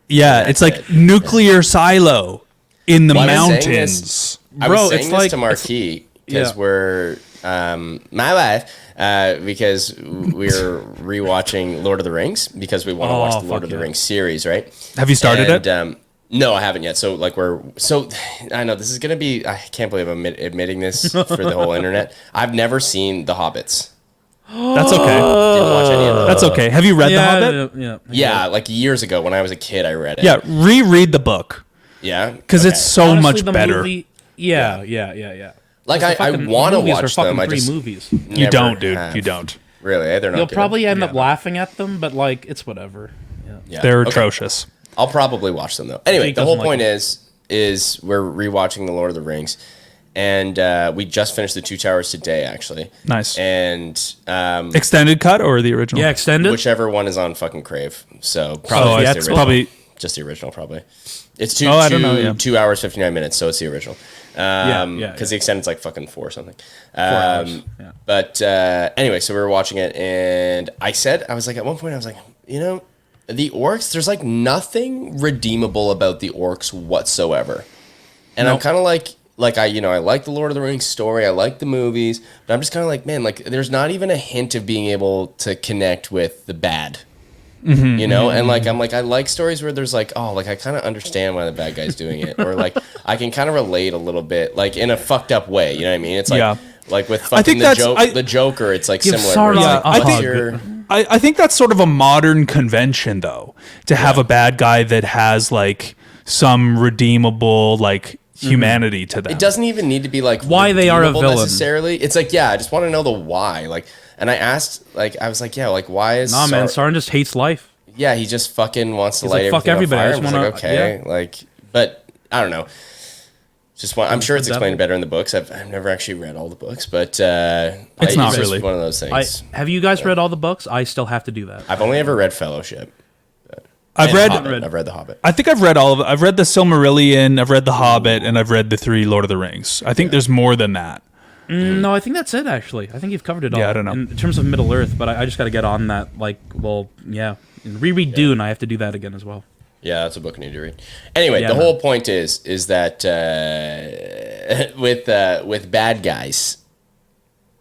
Yeah, That's it's like it. nuclear silo in the Well, I was saying mountains. this- I Bro, was saying it's this like- to Marquis because yeah. we're my wife because we're rewatching Lord of the Rings because we want to Oh, watch the Lord fuck of the yeah. Rings series, right? Have you started And, it? No, I haven't yet. So like I know this is gonna be. I can't believe I'm admitting this for the whole internet. I've never seen The Hobbits. That's okay. Didn't watch any of them. That's okay. Have you read The Hobbit? Yeah. Yeah, like years ago when I was a kid, I read it. Yeah, reread the book Yeah, because it's so Honestly, much the better. movie- Yeah. Like The I fucking want to movies are watch them. fucking I three just movies. You never don't, dude. have. You don't. Really, they're not. You'll good. probably end up laughing at them, but like it's whatever. Yeah. They're Okay. atrocious. I'll probably watch them though. Anyway, Jake the whole doesn't like point is we're rewatching The Lord of the Rings, and we just finished The Two Towers today, actually. Nice. And Extended cut or the original? Yeah, extended. whichever one is on fucking Crave, so Oh, probably just it's the original. probably. Just the original, probably. It's two, Oh, I don't know, yeah. 2 hours 59 minutes, so it's the original. yeah, Because the extended's like fucking 4 or something. 4 hours. Yeah. But anyway, so we were watching it, and I was like, at one point, I was like, the orcs, there's like nothing redeemable about the orcs whatsoever. And I'm kind of like I like the Lord of the Rings story, I like the movies, but I'm just kind of like, man, like there's not even a hint of being able to connect with the bad you know, and like I'm like I like stories where there's like, oh, like I kind of understand why the bad guy's doing it, or like I can kind of relate a little bit, like in a fucked up way. You know what I mean? It's like like with fucking the Joker, it's like similar. I think that's sort of a modern convention, though, to have a bad guy that has like some redeemable like humanity to them. It doesn't even need to be like why they are a villain necessarily. It's like, I just want to know the why. Like, and I asked, like, I was like, like why is man, Sauron just hates life. Yeah, he just fucking wants to light like, fuck everything everybody. on fire. I was like, okay, like, but I don't know. Just I'm sure it's explained better in the books. I've never actually read all the books, but it's not really one of those things. Have you guys read all the books? I still have to do that. I've only ever read Fellowship. I've read The Hobbit. I think I've read all of it. I've read the Silmarillion, I've read the Hobbit, and I've read the 3 Lord of the Rings. I think there's more than that. No, I think that's it, actually. I think you've covered it all. Yeah, I don't know. In terms of Middle Earth, but I just got to get on that. Like, well, reread Dune. I have to do that again as well. Yeah, that's a book I need to read. Anyway, the whole point is that with bad guys,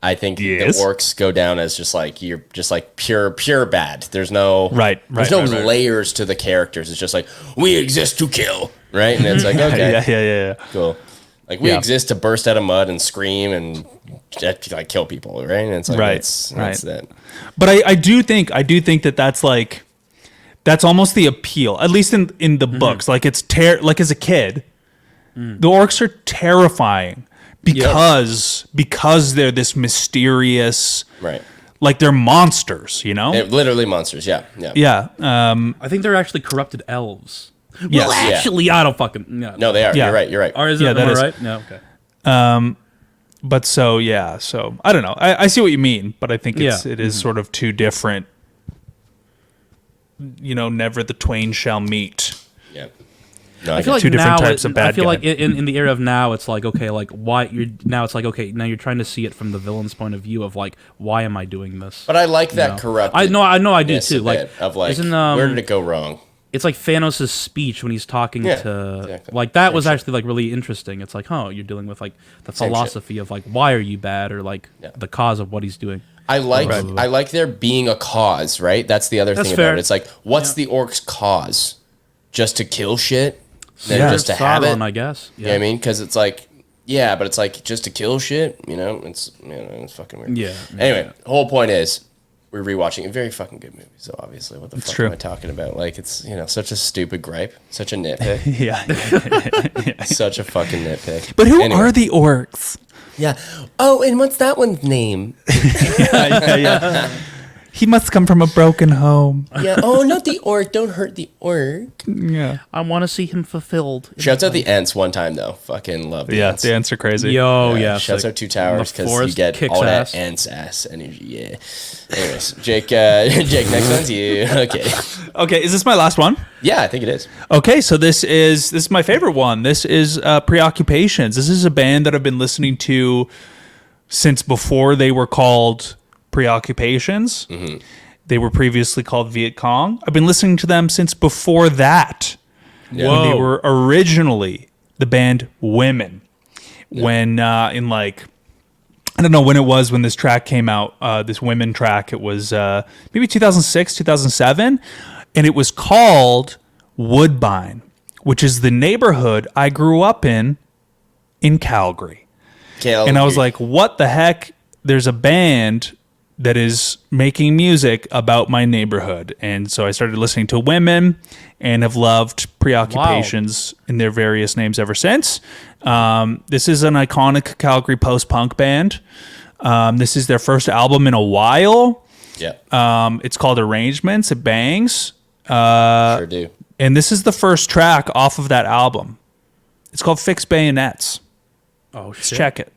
I think the orcs go down as just like you're just like pure bad. There's no there's no layers to the characters. It's just like we exist to kill, right? And it's like okay, yeah, cool. Like we exist to burst out of mud and scream and like kill people, right? And it's like that's that. But I do think that's like that's almost the appeal, at least in the books. Like it's like as a kid, the orcs are terrifying. Because they're this mysterious, like they're monsters, you know? They're literally monsters, yeah. I think they're actually corrupted elves. Well, actually, I don't fucking no, they are. Yeah. You're right. Or is it? Am I right? No, okay. But so I don't know. I see what you mean, but I think it is sort of two different. You know, never the twain shall meet. Yeah. No, I feel like two different types of bad guy. I feel like in the era of now, it's like okay, like why you're now it's like okay, now you're trying to see it from the villain's point of view of like why am I doing this? But I like that corrupt. I know, I do too. Like of like where did it go wrong? It's like Thanos' speech when he's talking to like that was actually like really interesting. It's like you're dealing with like the philosophy of like why are you bad or like the cause of what he's doing. I like there being a cause, right? That's the other thing about it. It's like what's the orcs' cause? Just to kill shit? Then just to have it, I guess. Yeah. You know what I mean? Because it's like, but it's like just to kill shit, you know? It's fucking weird. Yeah. Anyway, the whole point is we're rewatching a very fucking good movie. So obviously, what the fuck am I talking about? Like, it's, such a stupid gripe, such a nitpick. Such a fucking nitpick. But who are the orcs? Yeah. Oh, and what's that one's name? yeah. He must come from a broken home. Yeah. Oh, not the orc. Don't hurt the orc. Yeah. I want to see him fulfilled. Shouts out the Ents one time, though. Fucking love the Ents. The Ents are crazy. Shouts out Two Towers because you get all that Ents ass energy. Yeah. Anyways, Jake, next one's you. Okay. Okay, is this my last one? Yeah, I think it is. Okay, so this is my favorite one. This is Preoccupations. This is a band that I've been listening to since before they were called Preoccupations. Mm-hmm. They were previously called Viet Cong. I've been listening to them since before that. Yeah. When they were originally the band Women. Yeah. When in like, I don't know when it was when this track came out, this Women track, it was maybe 2006, 2007. And it was called Woodbine, which is the neighborhood I grew up in Calgary. And I was like, what the heck? There's a band that is making music about my neighborhood. And so I started listening to Women and have loved Preoccupations in their various names ever since. This is an iconic Calgary post-punk band. This is their first album in a while. Yeah. It's called Arrangements. It bangs. Sure do. And this is the first track off of that album. It's called Fix Bayonets. Oh, shit. Let's check it.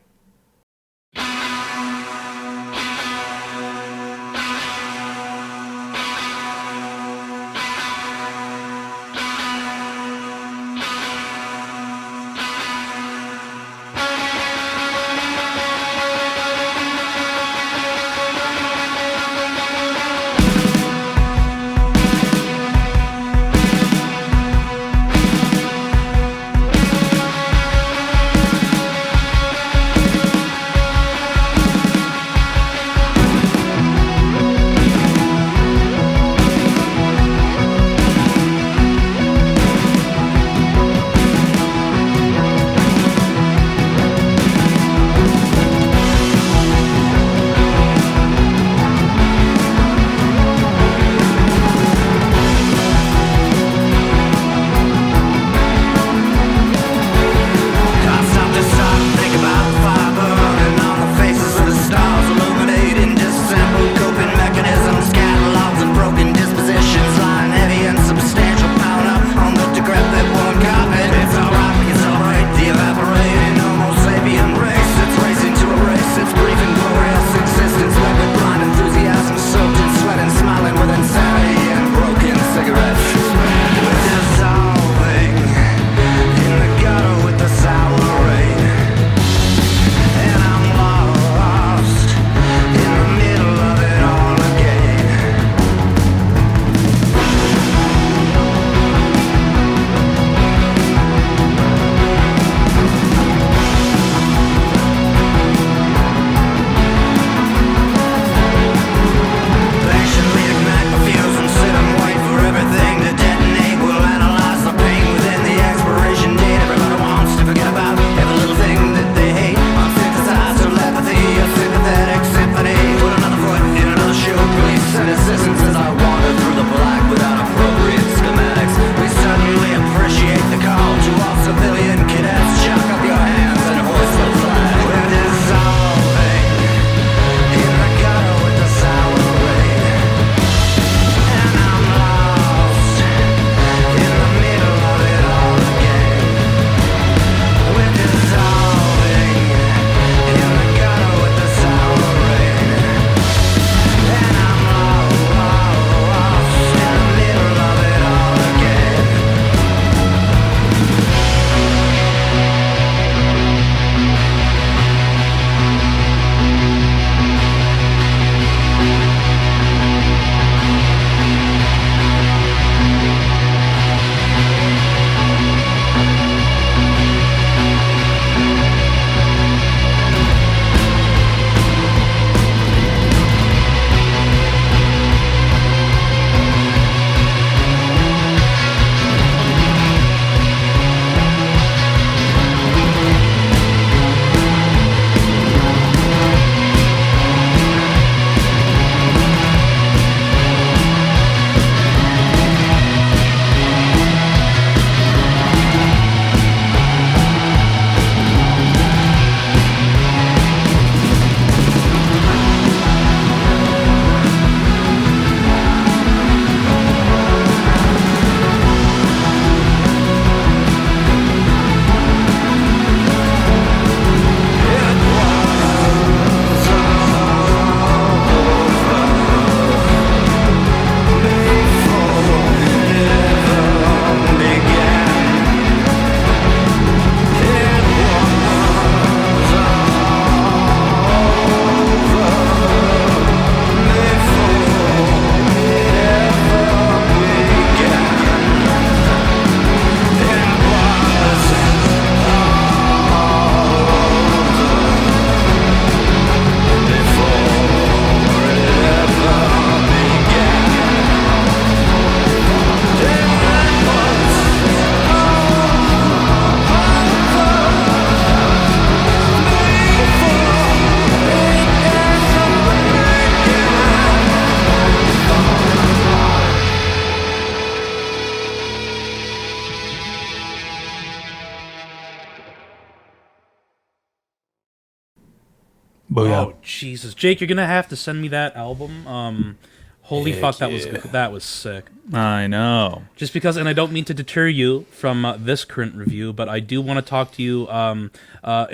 Booyah. Oh Jesus, Jake, you're gonna have to send me that album. Holy fuck, that was good. That was sick. I know. Just because, and I don't mean to deter you from this current review, but I do want to talk to you in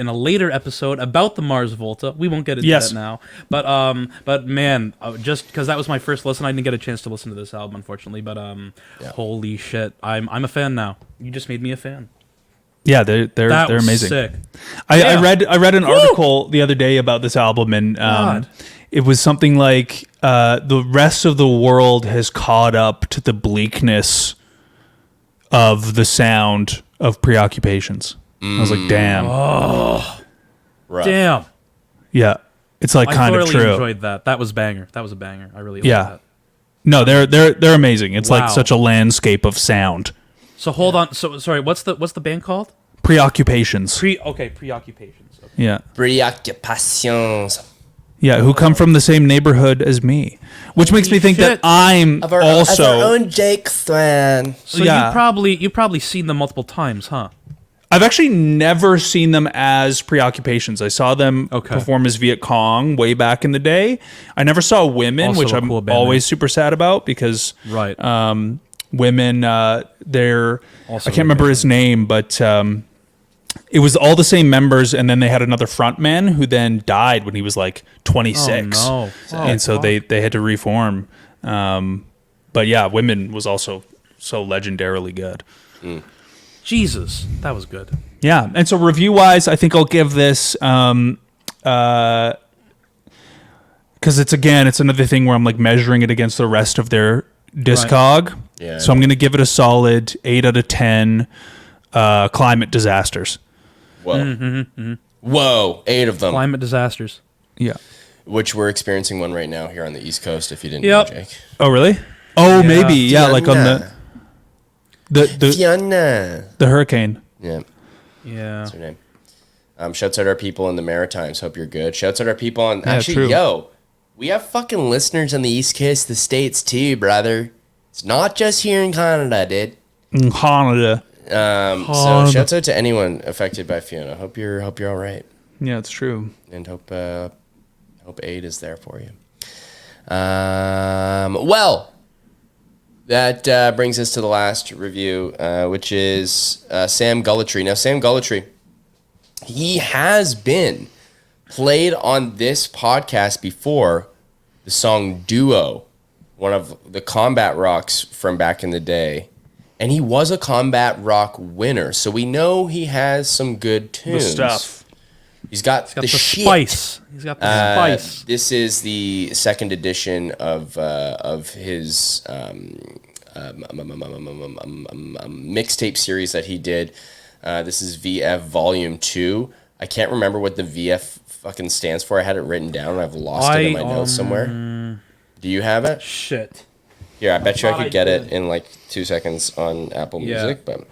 a later episode about the Mars Volta. We won't get into that now, but man, just because that was my first listen, I didn't get a chance to listen to this album, unfortunately. But holy shit, I'm a fan now. You just made me a fan. Yeah, they're amazing. Sick. I read an article the other day about this album, and it was something like the rest of the world has caught up to the bleakness of the sound of Preoccupations. I was like, damn. Oh, damn. Yeah, it's like kind of true. I enjoyed that. That was banger. That was a banger. I really liked that. No, they're amazing. It's like such a landscape of sound. So hold on. So sorry. What's the band called? Preoccupations. Preoccupations. Okay. Yeah. Preoccupations. Yeah, who come from the same neighborhood as me, which makes me think that I'm also of our own Jake Swan. So you probably seen them multiple times, huh? I've actually never seen them as Preoccupations. I saw them perform as Viet Cong way back in the day. I never saw Women, Also which a I'm cool band always super sad about because Women, they're Also I can't remember his name, but it was all the same members, and then they had another frontman who then died when he was like 26. Oh, no. And so they had to reform. But yeah, Women was also so legendarily good. Jesus, that was good. Yeah, and so review-wise, I think I'll give this because it's another thing where I'm like measuring it against the rest of their discog. Right. Yeah. So I'm going to give it a solid 8 out of 10 climate disasters. Whoa. Whoa, 8 of them. Climate disasters. Yeah. Which we're experiencing one right now here on the East Coast, if you didn't know, Jake. Oh, really? Oh, maybe. Yeah, like on the Fiona. The hurricane. Yeah. Yeah. That's her name. Shouts out our people in the Maritimes. Hope you're good. Shouts out our people on... Yeah, actually, true. yo, we have fucking listeners on the East Coast, the States, too, brother. It's not just here in Canada, dude. In Canada. So shouts out to anyone affected by Fiona. Hope you're all right. Yeah, it's true. And hope aid is there for you. Well, that brings us to the last review, which is Sam Gellaitry. Now, Sam Gellaitry, he has been played on this podcast before. The song Duo, one of the combat rocks from back in the day. And he was a combat rock winner, so we know he has some good tunes. The stuff. He's got the shit. Spice. He's got the spice. This is the second edition of his mixtape series that he did. This is VF Volume 2. I can't remember what the VF fucking stands for. I had it written down and I've lost it in my notes somewhere. Do you have it? Shit. Here, I bet you I could get it in like 2 seconds on Apple Music, but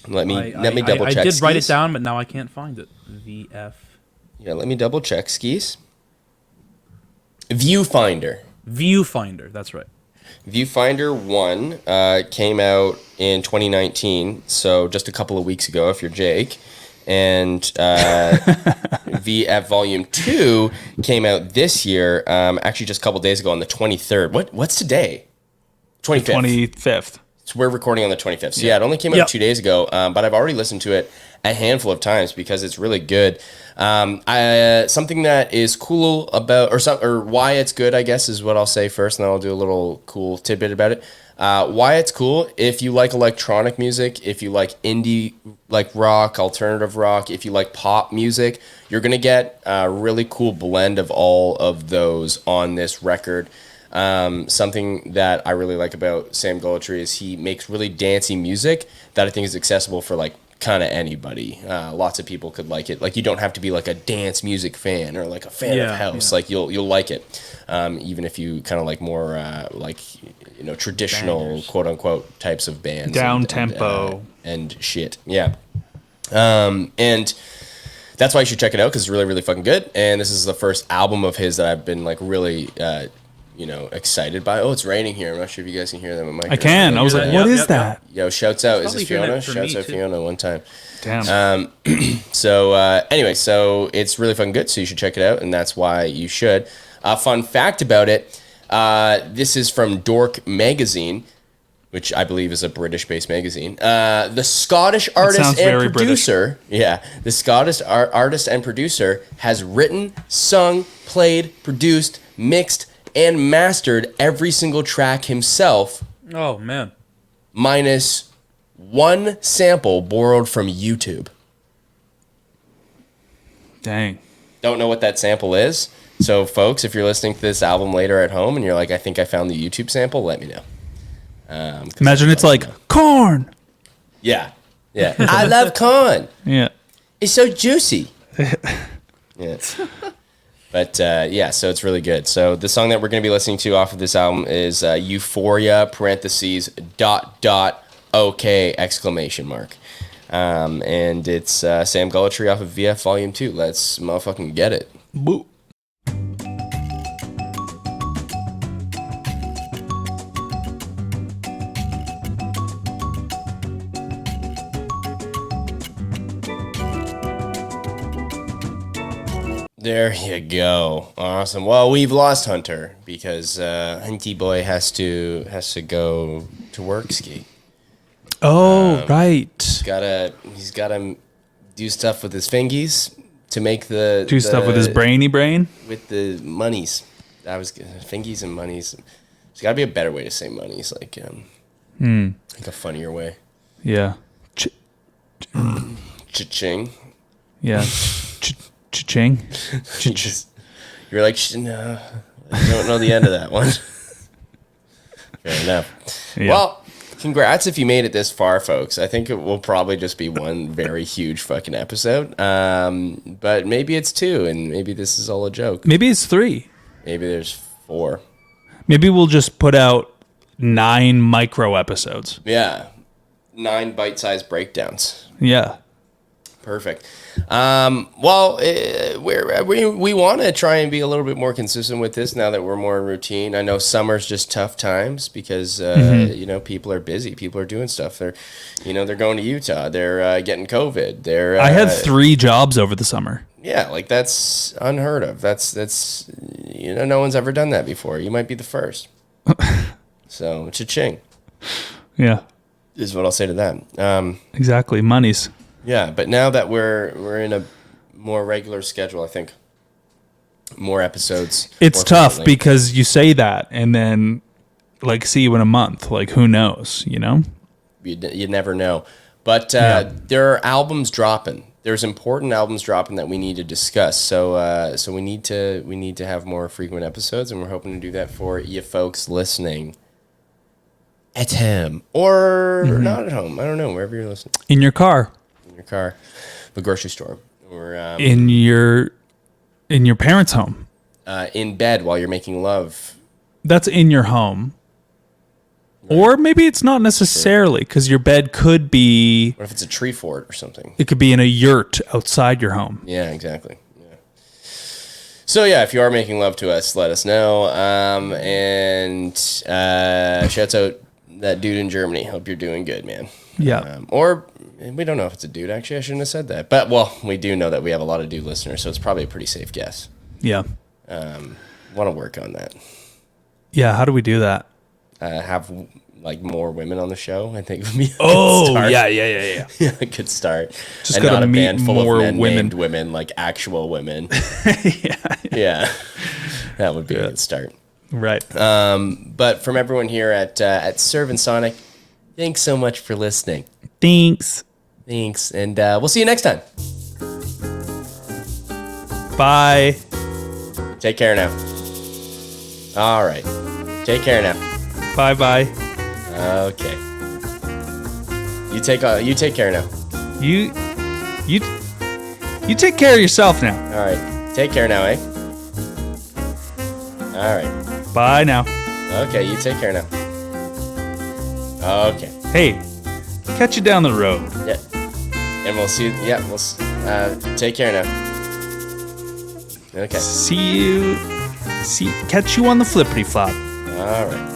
let me double check. I did write it down, but now I can't find it. VF. Yeah, let me double check. Skis. Viewfinder. That's right. Viewfinder 1 came out in 2019, so just a couple of weeks ago if you're Jake. And VF Volume 2 came out this year, actually just a couple days ago on the 23rd. What's today? 25th. So we're recording on the 25th. So yeah, it only came out 2 days ago, but I've already listened to it a handful of times because it's really good. Something that is cool about, or why it's good, I guess, is what I'll say first, and then I'll do a little cool tidbit about it. Why it's cool, if you like electronic music, if you like indie, like rock, alternative rock, if you like pop music, you're going to get a really cool blend of all of those on this record. Something that I really like about Sam Gellaitry is he makes really dancey music that I think is accessible for like kind of anybody. Lots of people could like it. Like you don't have to be like a dance music fan or like a fan of house. Like you'll like it, even if you kind of like more like traditional bangers, quote unquote types of bands, down tempo and shit. Yeah, and that's why you should check it out because it's really really fucking good. And this is the first album of his that I've been like really excited by. Oh, it's raining here. I'm not sure if you guys can hear them. I can. I was like, what is that? Yo, shouts out. Is this Fiona? Shouts out Fiona one time. Damn. So anyway, so it's really fucking good. So you should check it out, and that's why you should. Fun fact about it. This is from Dork Magazine, which I believe is a British-based magazine. The Scottish artist and producer, the Scottish artist and producer has written, sung, played, produced, mixed, and mastered every single track himself. Oh man! Minus one sample borrowed from YouTube. Dang. Don't know what that sample is. So, folks, if you're listening to this album later at home and you're like, I think I found the YouTube sample, let me know. Imagine it's like corn. Yeah. I love corn. Yeah. It's so juicy. Yeah. But so it's really good. So the song that we're going to be listening to off of this album is Euphoria (parentheses .OK exclamation mark), and it's Sam Gellaitry off of VF Volume 2. Let's motherfucking get it. Boo. There you go. Awesome. Well, we've lost Hunter because Hunty Boy has to go to work ski. Oh, right. He's gotta do stuff with his fingies to make stuff with his brainy brain with the monies. That was good. Fingies and monies. There's got to be a better way to say monies, like a funnier way. Yeah. Cha-ching. Yeah. Cha-ching. You're like, no, I don't know the end of that one. Fair enough. Yeah. Well, congrats if you made it this far, folks. I think it will probably just be one very huge fucking episode. But maybe it's 2, and maybe this is all a joke. Maybe it's 3. Maybe there's 4. Maybe we'll just put out 9 micro episodes. Yeah. 9 bite-sized breakdowns. Yeah. Perfect. Well, we want to try and be a little bit more consistent with this now that we're more in routine. I know summer's just tough times because people are busy. People are doing stuff. They're going to Utah. They're getting COVID. I had 3 jobs over the summer. Yeah, like that's unheard of. That's no one's ever done that before. You might be the first. So cha-ching. Yeah, is what I'll say to that. Exactly, monies. Yeah, but now that we're in a more regular schedule, I think more episodes. It's tough because you say that and then see you in a month. Like, who knows, You never know. But there are albums dropping. There's important albums dropping that we need to discuss. So we need to have more frequent episodes, and we're hoping to do that for you folks listening at home or not at home. I don't know, wherever you're listening. In your car. The grocery store, or in your parents' home, in bed while you're making love. That's in your home, right. Or maybe it's not necessarily because your bed could be. What if it's a tree fort or something? It could be in a yurt outside your home. Yeah, exactly. Yeah. So if you are making love to us, let us know. And shouts out that dude in Germany. Hope you're doing good, man. Yeah. Or we don't know if it's a dude. Actually, I shouldn't have said that. But, we do know that we have a lot of dude listeners, so it's probably a pretty safe guess. Yeah. Want to work on that. Yeah, how do we do that? Have, more women on the show, I think would be a good start. Yeah. Yeah, a good start. Just got to meet more women, like actual women. Yeah. That would be a good start. Right. But from everyone here at Serve and Sonic, thanks so much for listening. Thanks. And we'll see you next time. Bye. Take care now. All right. Take care now. Bye. Okay. You take care now. You take care of yourself now. All right. Take care now, eh? All right. Bye now. Okay, you take care now. Okay. Hey, catch you down the road. Yeah. And we'll see. Yeah, we'll take care now. Okay. See you Catch you on the flippity flop. All right.